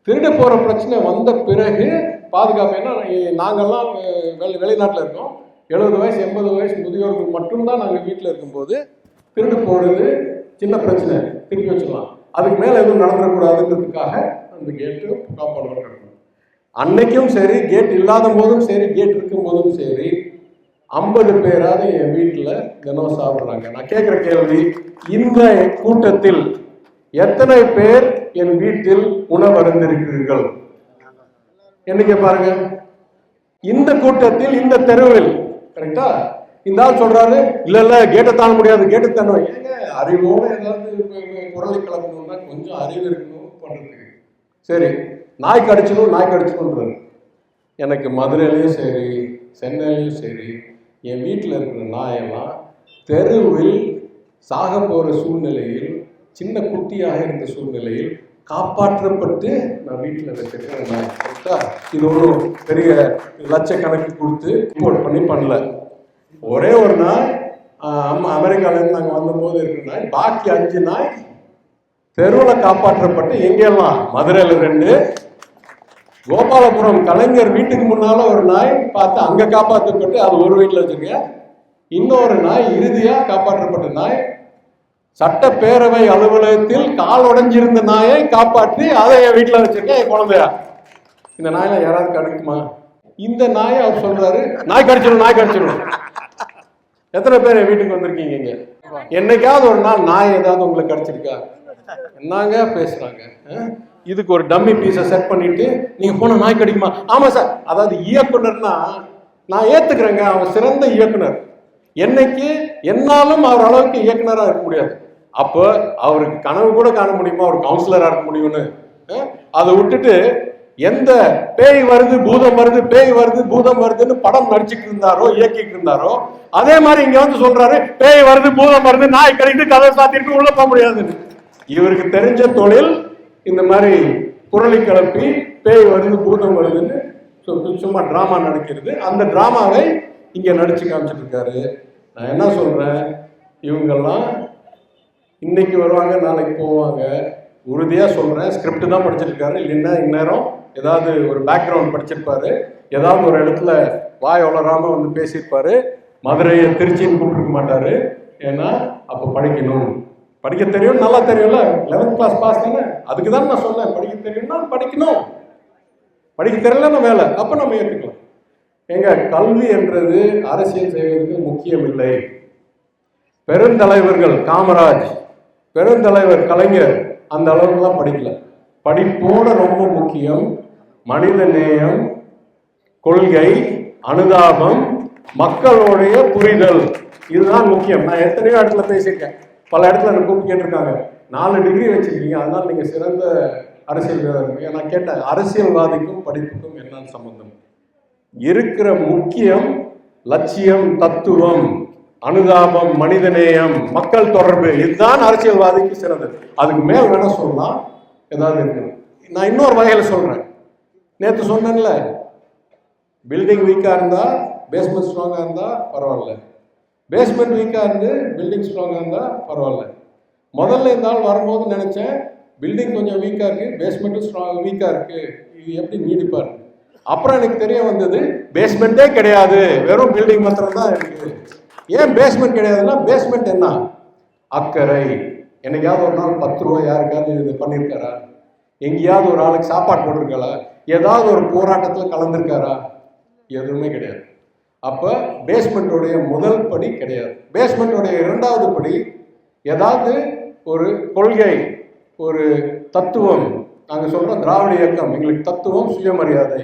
திருட போகிற பிரச்சனை வந்த பிறகு பாதுகாப்பு, ஏன்னா நாங்கள்லாம் வெளிநாட்டில் இருக்கோம். 70 வயசு 80 வயசு முதியோர்கள் மட்டும்தான் நாங்கள் வீட்டில் இருக்கும்போது திருடு போகிறது சின்ன பிரச்சனை, திருப்பி வச்சுக்கலாம். அதுக்கு மேலே எதுவும் நடந்துடக்கூடாதுன்றதுக்காக அந்த கேட்டு காம்பவுண்ட் இருக்கணும். அன்னைக்கும் சரி, கேட் இல்லாத போதும் சரி, கேட் இருக்கும் போதும் சரி, 50 பேராவது என் வீட்டில் தினம் சாப்பிட்றாங்க. நான் கேட்குற கேள்வி, இந்த கூட்டத்தில் எத்தனை பேர் என் வீட்டில் உணவு அருந்திருக்கிறீர்கள்? என்னைக்கு பாருங்க. இந்த கூட்டத்தில், இந்த தெருவில், கரெக்டா? இந்த ஆள் சொல்றாரு, இல்ல கேட்டை தாண்ட முடியாது, கேட்டை தாண்ட. ஏங்க, அறிவோட ஏதாவது குரலை கலக்கணும்னா கொஞ்சம் அறிவு இருக்கணும் பண்றதுக்கு. சரி, நாய் கடிச்சிடும்ன்றாரு. எனக்கு மதுரையிலையும் சரி, சென்னையிலையும் சரி, என் வீட்டில் இருக்கிற நாயெல்லாம் தெருவில் சாக போகிற சூழ்நிலையில், சின்ன குட்டியாக இருந்த சூழ்நிலையில் காப்பாற்றப்பட்டு நான் வீட்டில் வச்சிருக்கேன் நாய். கரெக்டா? இது ஒன்றும் பெரிய லட்சக்கணக்கு கொடுத்து ரிப்போர்ட் பண்ணி பண்ணல. ஒரே ஒரு நாய் அமெரிக்காவிலேருந்து நாங்கள் வந்தபோது இருக்கிற நாய், பாக்கி 5 நாய் தெருவில் காப்பாற்றப்பட்டு, எங்கெல்லாம்? மதுரையில் 2, கோபாலபுரம் கலைஞர் வீட்டுக்கு முன்னால ஒரு நாய் பார்த்து அங்கே காப்பாற்றப்பட்டு அது ஒரு வீட்டில் வச்சிருக்கேன். இன்னொரு நாய் இறுதியா காப்பாற்றப்பட்ட நாய் சட்டப்பேரவை அலுவலகத்தில் கால் உடைஞ்சிருந்த நாயை காப்பாற்றி அதை என் வீட்டில் வச்சிருக்கேன், என் குழந்தையா. இந்த நாயில யாராவது கடிக்குமா? இந்த நாயை அவர் சொல்றாரு, நாய் கடிச்சிடும். எத்தனை பேர் என் வீட்டுக்கு வந்திருக்கீங்க? இங்க என்னைக்காவது ஒரு நாள் நாய் ஏதாவது உங்களுக்கு கடிச்சிருக்கா? என்னங்க பேசுறாங்க? இதுக்கு ஒரு டம்மி பீஸை செட் பண்ணிட்டு நீங்க போன நாய் கடிக்குமா? ஆமா சார். அதாவது இயக்குனர்னா நான் ஏத்துக்கிறேங்க, அவர் சிறந்த இயக்குனர். என்னைக்கு என்னாலும் அவர் அளவுக்கு இயக்குனராக இருக்க முடியாது. அப்போ அவருக்கு கனவு கூட காண முடியுமா ஒரு கவுன்சிலரா இருக்க முடியும்னு? அதை விட்டுட்டு எந்த பேய் வருது பூதம் வருது பேய் வருது பூதம் வருதுன்னு படம் நடிச்சுட்டு இருந்தாரோ, இயக்கிட்டு இருந்தாரோ, அதே மாதிரி இங்க வந்து சொல்றாரு, பேய் வருது பூதம் வருது நாய் கடிட்டு கதை சாத்திட்டு உள்ள போக முடியாதுன்னு. இவருக்கு தெரிஞ்ச தொழில் இந்த மாதிரி குரலை கிளப்பி பேய் வருது பூதம் வருதுன்னு சும்மா டிராமா நடக்கிறது. அந்த டிராமாவை இங்க நடிச்சு காமிச்சிட்டு இருக்காரு. நான் என்ன சொல்றேன், இவங்கெல்லாம் இன்னைக்கு வருவாங்க, நாளைக்கு போவாங்க. உறுதியா சொல்றேன், ஸ்கிரிப்ட் தான் படிச்சிருக்காரு. இல்லைன்னா இந்நேரம் ஏதாவது ஒரு பேக்ரவுண்ட் படிச்சிருப்பாரு, ஏதாவது ஒரு இடத்துல வாய் வளராம வந்து பேசியிருப்பாரு. மதுரையை திருச்சின்னு கூப்பிட்டுருக்க மாட்டாரு. ஏன்னா அப்போ படிக்கணும், படிக்க தெரியும், நல்லா தெரியும்ல. 11th கிளாஸ் பாஸ் தானே. அதுக்கு தான் நான் சொன்னேன், படிக்க தெரியும்னா படிக்கணும், படிக்க தெரியலன்னா வேலை, அப்போ நம்ம ஏற்றுக்கலாம். எங்க கல்வி என்றது அரசியல் செய்வதற்கு முக்கியம் இல்லை. பெருந்தலைவர்கள் காமராஜ், பெருந்தலைவர் கலைஞர் அந்த அளவுக்குலாம் படிக்கல. படிப்போட ரொம்ப முக்கியம் மனித நேயம், கொள்கை, அனுதாபம், மக்களுடைய புரிதல். இதுதான் முக்கியம். நான் எத்தனையோ இடத்துல பேசியிருக்கேன், பல இடத்துல எனக்கு கூப்பிட்டு கேட்டிருக்காங்க, 4 டிகிரி வச்சிருக்கீங்க, அதனால நீங்க சிறந்த அரசியல்வாதி. நான் கேட்டேன், அரசியல்வாதிக்கும் படிப்புக்கும் என்ன சம்பந்தம்? இருக்கிற முக்கியம் லட்சியம், தத்துவம், அனுதாபம், மனிதநேயம், மக்கள் தொடர்பு. இதுதான் அரசியல்வாதிக்கு சிறந்தது. அதுக்கு மேல் வேணா சொல்லலாம், ஏதாவது இருக்கு. நான் இன்னொரு வகையில் சொல்றேன். நேற்று சொன்னேன்ல, பில்டிங் வீக்கா இருந்தா பேஸ்மெண்ட் ஸ்ட்ராங்கா இருந்தா பரவாயில்ல, பேஸ்மெண்ட் வீக்கா இருந்து பில்டிங் ஸ்ட்ராங்கா இருந்தா பரவாயில்ல. முதல்ல இந்த ஆள் வரும்போது நினைச்சேன், பில்டிங் கொஞ்சம் வீக்கா இருக்கு, பேஸ்மெண்ட்டும் ஸ்ட்ராங் வீக்கா இருக்கு, இது எப்படி நீடிப்பாரு. அப்புறம் எனக்கு தெரிய வந்தது, பேஸ்மெண்ட்டே கிடையாது, வெறும் பில்டிங் மாத்திரம் தான் இருக்கு. ஏன் பேஸ்மெண்ட் கிடையாதுன்னா, பேஸ்மெண்ட் என்ன? அக்கறை. என்னைக்காவது ஒரு நாள் 10 ரூபாய் யாருக்காவது இது பண்ணியிருக்காரா? எங்கேயாவது ஒரு ஆளுக்கு சாப்பாடு போட்டிருக்காரா? ஏதாவது ஒரு போராட்டத்தில் கலந்துருக்காரா? எதுவுமே கிடையாது. அப்போ பேஸ்மெண்ட்டோடைய முதல் படி கிடையாது. பேஸ்மெண்ட்டோடைய இரண்டாவது படி ஏதாவது ஒரு கொள்கை, ஒரு தத்துவம். நாங்கள் சொல்கிறோம் திராவிட இயக்கம், எங்களுக்கு தத்துவம், சுயமரியாதை.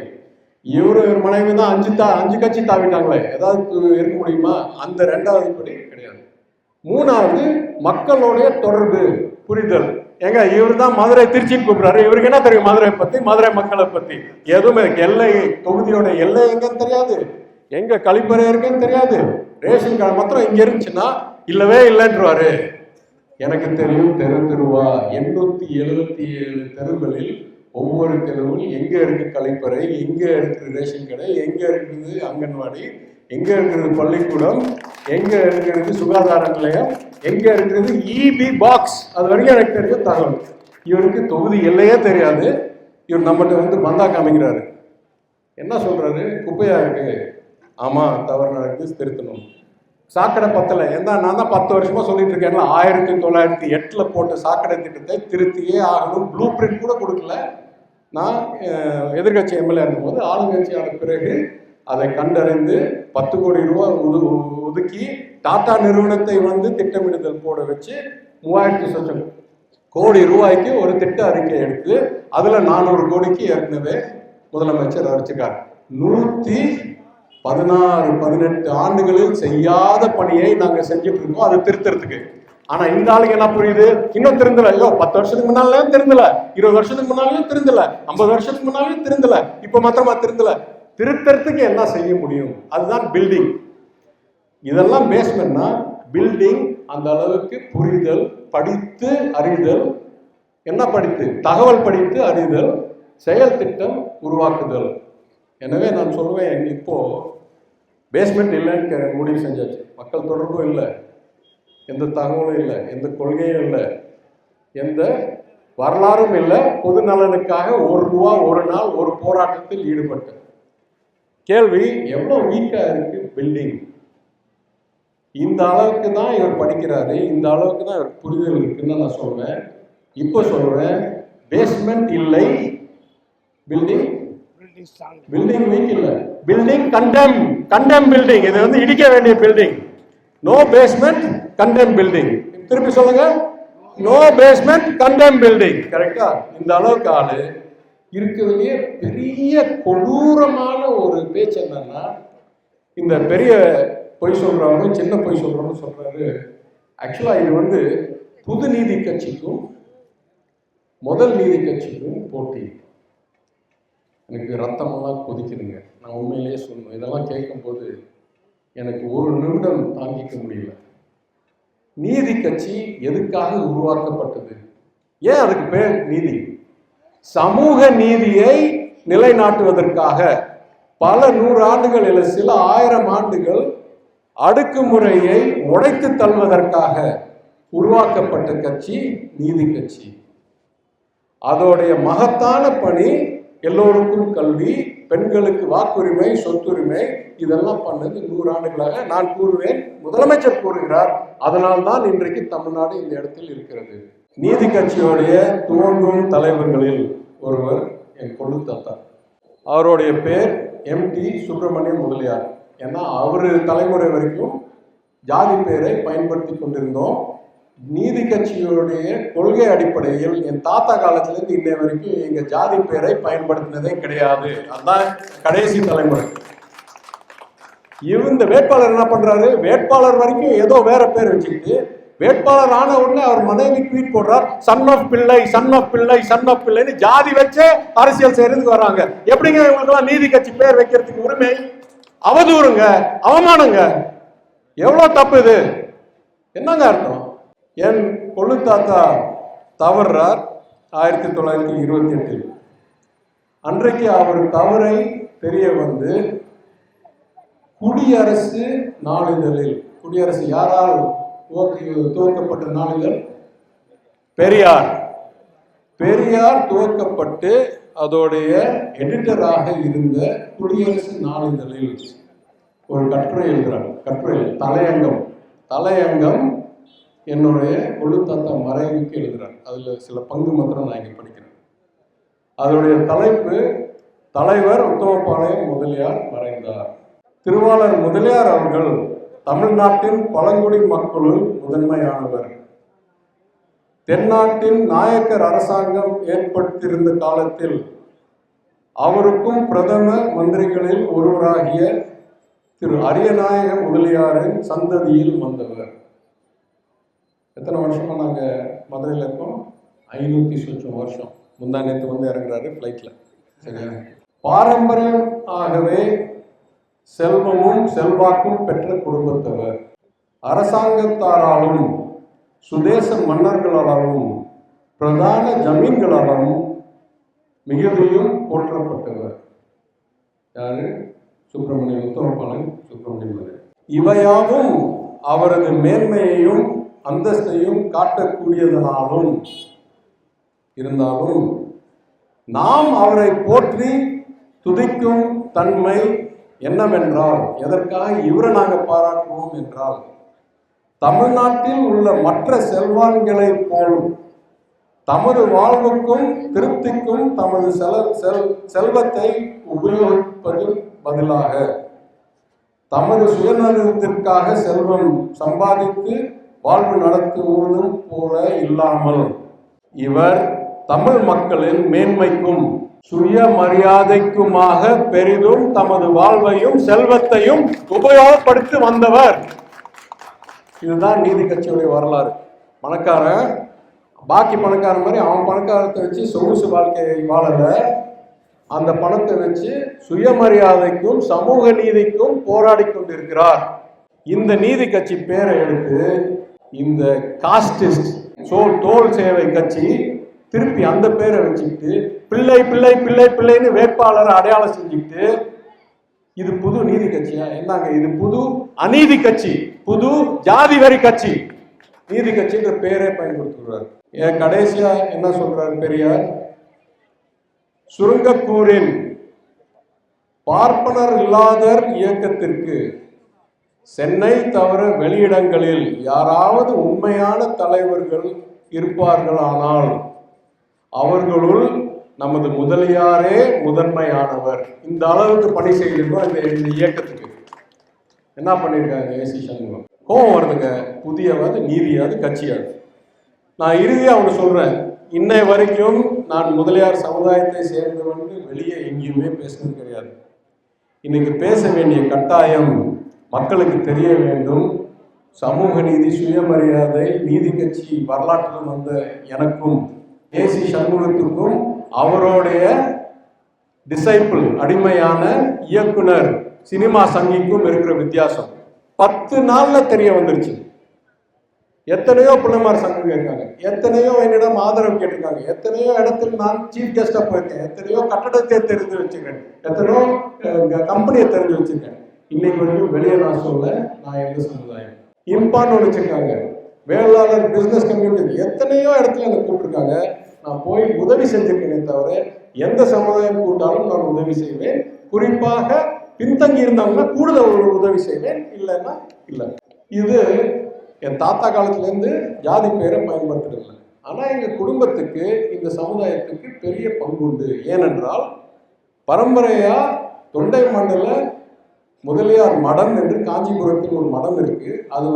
இவர் மனைவி தான் அஞ்சு கட்சி தாவிட்டாங்களே, ஏதாவது இருக்க முடியுமா? அந்த ரெண்டாவது படி கிடையாது. மூணாவது மக்களுடைய தொடர்பு, புரிதல். ஏங்க இவர் தான் மதுரை திருச்சின்னு கூப்பிடுறாரு, இவருக்கு என்ன தெரியும் மதுரை பத்தி, மதுரை மக்களை பத்தி? எதுவுமே எல்லை, தொகுதியோட எல்லை எங்கன்னு தெரியாது, எங்க கழிப்பறை இருக்குன்னு தெரியாது. ரேஷன் கார்டு மாத்திரம் இங்க இருந்துச்சுன்னா இல்லவே இல்லைன்றாரு. எனக்கு தெரியும் தெரு தெருவா 877 தெருவுகளில் ஒவ்வொரு தெருவில் எங்க இருக்கு கழிப்பறை, எங்க இருக்குது ரேஷன் கடை, எங்க இருக்குது அங்கன்வாடி, எங்க இருக்கிறது பள்ளிக்கூடம், எங்க இருக்கிறது சுகாதார நிலையம், எங்க இருக்கிறது இபி பாக்ஸ், அது வரைக்கும் எனக்கு தெரியும் தகவல். இவருக்கு தொகுதி எல்லையே தெரியாது. இவர் நம்மகிட்ட வந்து பந்தா காமிக்கிறாரு. என்ன சொல்றாரு? குப்பையா இருக்கு, ஆமா தவறு நடக்குது, திருத்தணும். சாக்கடை பத்தலை, நான் தான் 10 வருஷமா சொல்லிட்டு இருக்கேன். 1908 போட்ட சாக்கடை திட்டத்தை திருத்தியே ஆகணும். ப்ளூ பிரிண்ட் கூட கொடுக்கல. நான் எதிர்கட்சி எம்எல்ஏ இருக்கும்போது ஆளுங்கட்சியான பிறகு அதை கண்டறிந்து 10 கோடி ரூபாய் ஒதுக்கி டாடா நிறுவனத்தை வந்து திட்டமிடுதல் போட வச்சு 3000 கோடி ரூபாய்க்கு ஒரு திட்ட அறிக்கை எடுத்து அதுல 400 கோடிக்கு ஏற்கனவே முதலமைச்சர் அறிவிச்சிருக்கார். 118 ஆண்டுகளில் செய்யாத பணியை நாங்க செஞ்சுட்டு இருக்கோம் அதை திருத்துறதுக்கு. ஆனா இந்த ஆளுக்கு என்ன புரியுது? இன்னும் திருந்தல. ஐயோ 10 வருஷத்துக்கு முன்னாலும் திருந்தல, 20 வருஷத்துக்கு முன்னாலும் திருந்தல, 50 வருஷத்துக்கு முன்னாலும் திருந்தல, இப்ப மாத்திரமா திருந்தல. திருத்தறதுக்கு என்ன செய்ய முடியும்? அதுதான் பில்டிங். இதெல்லாம் பேஸ்மெண்ட்னா பில்டிங் அந்த அளவுக்கு புரிதல், படித்து அறிதல். என்ன படித்து? தகவல் படித்து அறிதல், செயல் திட்டம் உருவாக்குதல். எனவே நான் சொல்லுவேன், இப்போ பேஸ்மெண்ட் இல்லைன்னு முடிவு செஞ்சாச்சு. மக்கள் தொடர்பும் இல்லை, எந்த தகவலும் இல்லை, எந்த கொள்கையும் இல்லை, எந்த வரலாறும் இல்லை. பொது நலனுக்காக 1 ரூபா ஒரு நாள் ஒரு போராட்டத்தில் ஈடுபட்டு. கேள்வி, எவ்வளவு வீக்கா இருக்கு பில்டிங்? இந்த அளவுக்கு தான் இவர் படிக்கிறாரு, இந்த அளவுக்கு தான் இவர் புரிதல் இருக்குன்னு நான் சொல்வேன். இப்போ சொல்றேன், பேஸ்மெண்ட் இல்லை, பில்டிங் வீக் இல்லை. Building condemn building. இது வந்து இடிக்க வேண்டிய building. No basement condemn building. திருப்பி சொல்லுங்க, நோ பேஸ்மெண்ட் கண்டெம் பில்டிங். கரெக்டா? இந்த அளவுக்கு ஆளு இருக்கிறதுலயே பெரிய கொடூரமான ஒரு பேச்சு என்னன்னா, இந்த பெரிய பொய் சொல்றவங்க சின்ன பொய் சொல்றவங்க சொல்றாரு. ஆக்சுவலா இது வந்து புது நீதி கட்சிக்கும் முதல் நீதி கட்சிக்கும் போட்டி. எனக்கு ரத்தமெல்லாம் கொதிக்குதுங்க. நான் உண்மையிலேயே சொல்லணும், இதெல்லாம் கேட்கும்போது எனக்கு ஒரு நிமிடம் தாங்கிக்க முடியல. நீதி கட்சி எதுக்காக உருவாக்கப்பட்டது? ஏன் அதுக்கு பேர் நீதி? சமூக நீதியை நிலைநாட்டுவதற்காக பல 100 ஆண்டுகள் இல்லை, சில 1000 ஆண்டுகள் அடுக்குமுறையை உடைத்து தள்ளுவதற்காக உருவாக்கப்பட்ட கட்சி நீதி கட்சி. அதோடைய மகத்தான பணி எல்லோருக்கும் கல்வி, பெண்களுக்கு வாக்குரிமை, சொத்துரிமை, இதெல்லாம் பண்ணது 100 ஆண்டுகளாக. நான் கூறுவேன், முதலமைச்சர் கூறுகிறார், அதனால்தான் இன்றைக்கு தமிழ்நாடு இந்த இடத்தில் இருக்கிறது. நீதி கட்சியோடைய துவங்கும் தலைவர்களில் ஒருவர் என் கொள்ளு தாத்தா. அவருடைய பேர் MT சுப்பிரமணிய முதலியார். ஏன்னா அவரு தலைமுறை வரைக்கும் ஜாதி பெயரை பயன்படுத்தி கொண்டிருந்தோம். நீதி கட்சியுடைய கொள்கை அடிப்படையில் என் தாத்தா காலத்திலிருந்து இன்னை வரைக்கும் எங்க ஜாதி பெயரை பயன்படுத்தினதே கிடையாது. அதுதான் கடைசி தலைமுறை. இந்த வேட்பாளர் என்ன பண்றாரு? வேட்பாளர் வரைக்கும் ஏதோ வேற பேர் வச்சுக்கிட்டு, வேட்பாளர் ஆன உடனே அவர் மனைவி ட்வீட் போடுறார், சன் ஆஃப் பிள்ளை, சன் ஆஃப் பிள்ளை, சன் ஆஃப் பிள்ளைன்னு ஜாதி வச்சே அரசியல் செய்யறதுக்கு வர்றாங்க. எப்படிங்க இவங்களுக்கெல்லாம் நீதி கட்சி பேர் வைக்கிறதுக்கு உரிமை? அவதூறுங்க, அவமானங்க. எவ்வளவு தப்பு இது! என்னங்க அர்த்தம்? என் கொள்ளு தாத்தா தவறார் 1928. அன்றைக்கு அவர் தவறை தெரிய வந்து குடியரசு நாளிதழில், குடியரசு யாரால் துவக்கப்பட்ட நாளிதழ்? பெரியார் துவக்கப்பட்டு அதோடைய எடிட்டராக இருந்த குடியரசு நாளிதழில் ஒரு கட்டுரை எழுதுறார். கட்டுரை தலையங்கம் என்னுடைய கொள்ளு தாத்தா மறைவுக்கு எழுதுறார். அதுல சில பங்கு மாத்திரம் நான் இங்க படிக்கிறேன். அதோடைய தலைப்பு, தலைவர் உத்தமபாளையம் முதலியார் மறைந்தார். திருவாளர் முதலியார் அவர்கள் தமிழ்நாட்டின் பழங்குடி மக்களுள் முதன்மையானவர். தென்னாட்டின் நாயக்கர் அரசாங்கம் ஏற்பட்டிருந்த காலத்தில் அவருக்கும் பிரதம மந்திரிகளில் ஒருவராகிய திரு அரியநாயக முதலியாரின் சந்ததியில் வந்தவர். எத்தனை வருஷமா நாங்க மதுரையில் இருக்கோம்? 500 சொச்சம் வருஷம். முந்தா நேற்று வந்து இறங்குறாரு ஃப்ளைட்ல. சரியா? பாரம்பரியமாகவே செல்வமும் செல்வாக்கும் பெற்ற குடும்பத்தவர். அரசாங்கத்தாராலும் சுதேச மன்னர்களாலும் பிரதான ஜமீன்களாலும் மிகுதியும் போற்றப்பட்டவர். யாரு? சுப்பிரமணியம், உத்தமபாலன் சுப்பிரமணியம். இவையாவும் அவரது மேன்மையையும் அந்தஸ்தையும் காட்டக்கூடியதனாலும் இருந்தாலும் நாம் அவரை போற்றி துதிக்கும் தன்மை என்னவென்றால், எதற்காக இவரை நாங்கள் பாராட்டுவோம் என்றால், தமிழ்நாட்டில் உள்ள மற்ற செல்வான்களைப் போல் தமது வாழ்வுக்கும் திருப்திக்கும் தமது செல்வத்தை உபயோகிப்பது பதிலாக தமது சுயநலத்திற்காக செல்வம் சம்பாதித்து வாழ்வு நடத்துவதும் போல இல்லாமல் இவர் தமிழ் மக்களின் மேன்மைக்கும் சுயமரியாதைக்குமாக பெரிதும் தமது வாழ்வையும் செல்வத்தையும் உபயோகப்படுத்தி வந்தவர். இதுதான் நீதி கட்சியுடைய வரலாறு. பணக்காரன் பாக்கி பணக்காரன் மாதிரி அவன் பணக்காரத்தை வச்சு சொகுசு வாழ்க்கையை வாழல, அந்த பணத்தை வச்சு சுயமரியாதைக்கும் சமூக நீதிக்கும் போராடி கொண்டிருக்கிறார். இந்த நீதி கட்சி பேரை எடுத்து இந்த காஸ்டிஸ்ட் தோல் சேவை கட்சி திருப்பி அந்த பேரை வச்சுக்கிட்டு பிள்ளை பிள்ளை பிள்ளை பிள்ளைன்னு வேட்பாளரை அடையாளம் செஞ்சுக்கிட்டு இது புது நீதி கட்சியா? என்னங்க இது? புது அநீதி கட்சி, புது ஜாதி வரி கட்சி. நீதி கட்சின்ற பேரே பயன்படுத்துகிறார். ஏன் கடைசியா என்ன சொல்றாரு பெரியார்? சுருங்கக்கூரின் பார்ப்பனர் இல்லாதர் இயக்கத்திற்கு சென்னை தவிர வெளியிடங்களில் யாராவது உண்மையான தலைவர்கள் இருப்பார்களானால் அவர்களுள் நமது முதலியாரே முதன்மையானவர். இந்த அளவுக்கு பணி செய்திருக்கோம் இந்த இயக்கத்துக்கு. என்ன பண்ணியிருக்காங்க ஏசி சண்முகம்? கோபம் வருதுங்க. புதியவாது நீதியாது கட்சியாது. நான் இறுதியாக அவனு சொல்றேன், இன்னை வரைக்கும் நான் முதலியார் சமுதாயத்தை சேர்ந்தவன் வெளியே எங்கேயுமே பேசுனது கிடையாது. இன்னைக்கு பேச வேண்டிய கட்டாயம் மக்களுக்கு தெரிய வேண்டும். சமூக நீதி, சுயமரியாதை, நீதி கட்சி வரலாற்றில் வந்த எனக்கும் ஏசி சண்முகத்துக்கும் அவருடைய டிசைபிள் அடிமையான இயக்குனர் சினிமா சங்கிக்கும் இருக்கிற வித்தியாசம் 10 நாள்ல தெரிய வந்துருச்சு. எத்தனையோ பிள்ளைமார் சங்கம் இருக்காங்க, எத்தனையோ என்னிடம் ஆதரவு கேட்டிருக்காங்க, எத்தனையோ இடத்துல நான் சீஃப் கெஸ்டா போயிருக்கேன், எத்தனையோ கட்டடத்தை தெரிஞ்சு வச்சிருக்கேன், எத்தனையோ கம்பெனியை தெரிஞ்சு வச்சிருக்கேன். இன்னைக்கு வரைக்கும் வெளியே நான் சொல்ல நான் எந்த சமுதாயம் இம்பான்னு வச்சிருக்காங்க, வேளாளர் பிசினஸ் கம்யூனிட்டி எத்தனையோ இடத்துல எனக்கு கூப்பிட்டுருக்காங்க. நான் போய் உதவி செஞ்சிருக்கேனே தவிர எந்த சமுதாயம் கூட்டாலும் நான் உதவி செய்வேன். குறிப்பாக பின்தங்கி இருந்தவங்க கூடுதல் உதவி செய்வேன், இல்லைன்னா இல்லை. இது என் தாத்தா காலத்துலேருந்து ஜாதி பேரை பயன்படுத்துறதில்லை. ஆனால் எங்கள் குடும்பத்துக்கு இந்த சமுதாயத்துக்கு பெரிய பங்கு உண்டு. ஏனென்றால் பரம்பரையாக தொண்டை மண்டல முதலியார் மடம் என்று காஞ்சிபுரத்தில் ஒரு மடம் இருக்கு. அது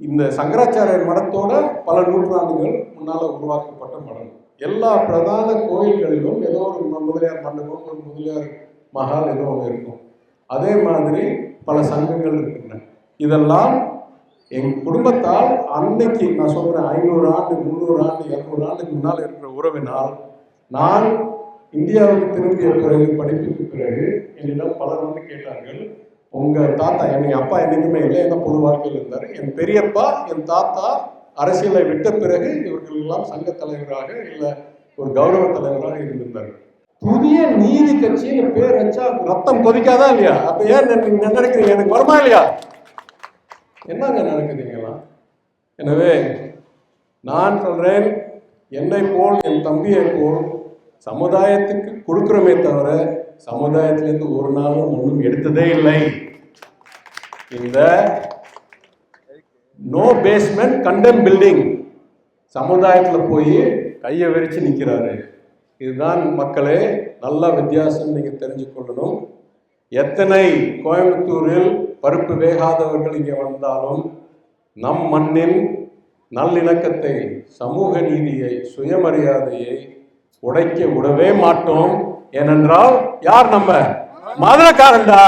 இந்த சங்கராச்சாரியர் மடத்தோட பல நூற்றாண்டுகள் முன்னால் உருவாக்கப்பட்ட மடம். எல்லா பிரதான கோயில்களிலும் ஏதோ ஒரு முதலியார் மண்டபம், ஒரு முதலியார் மகால் ஏதோ ஒன்று இருக்கும். அதே மாதிரி பல சங்கங்கள் இருக்கின்றன. இதெல்லாம் என் குடும்பத்தால் அன்னைக்கு நான் சொல்றேன் 500 ஆண்டு 300 ஆண்டு 200 ஆண்டுக்கு முன்னால் இருக்கிற உறவினால் நான் இந்தியாவுக்கு திரும்பிய பிறகு படிப்புக்கு பிறகு என்னிடம் பலர் கேட்டார்கள், உங்க தாத்தா என் அப்பா என்னைக்குமே இல்லை, என்ன பொது வாழ்க்கையில் இருந்தார், என் பெரியப்பா என் தாத்தா அரசியலை விட்ட பிறகு இவர்கள் எல்லாம் சங்க தலைவராக இல்லை ஒரு கௌரவ தலைவராக இருந்திருந்தார்கள். புதிய நீதி கட்சின்னு பேர் வச்சா ரத்தம் கொதிக்காதா இல்லையா? அப்ப ஏன் நீங்க நினைக்கிறீங்க எனக்கு வருமா இல்லையா? என்னங்க நடக்குதுங்களா? எனவே நான் சொல்றேன், என்னை போல் என் தம்பியை போல் சமுதாயத்துக்கு கொடுக்கிறோமே தவிர சமுதாயத்திலிருந்து ஒரு நாளும் ஒன்றும் எடுத்ததே இல்லை. இந்த நோ பேஸ்மெண்ட் கண்டெம் பில்டிங் சமுதாயத்தில் போய் கையை விரிச்சு நிற்கிறாரு. இதுதான் மக்களே நல்ல வித்தியாசம் நீங்க தெரிஞ்சு கொள்ளணும். எத்தனை கோயம்புத்தூரில் பருப்பு வேகாதவர்கள் இங்கே வந்தாலும் நம் மண்ணின் நல்லிணக்கத்தை, சமூக நீதியை, சுயமரியாதையை உடைக்க விடவே மாட்டோம். ஏனென்றால் யார் நம்ம? மதுரைக்காரன்டா,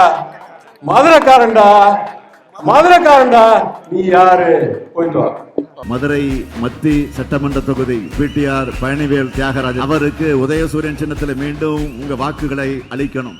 மதுரைக்காரன்டா, மதுரைக்காரன்டா. நீ யாரு? போயிட்டு வா. மதுரை மத்தி சட்டமன்ற தொகுதி பிடிஆர் பழனிவேல் தியாகராஜன் அவருக்கு உதயசூரியன் சின்னத்தில் மீண்டும் உங்க வாக்குகளை அளிக்கணும்.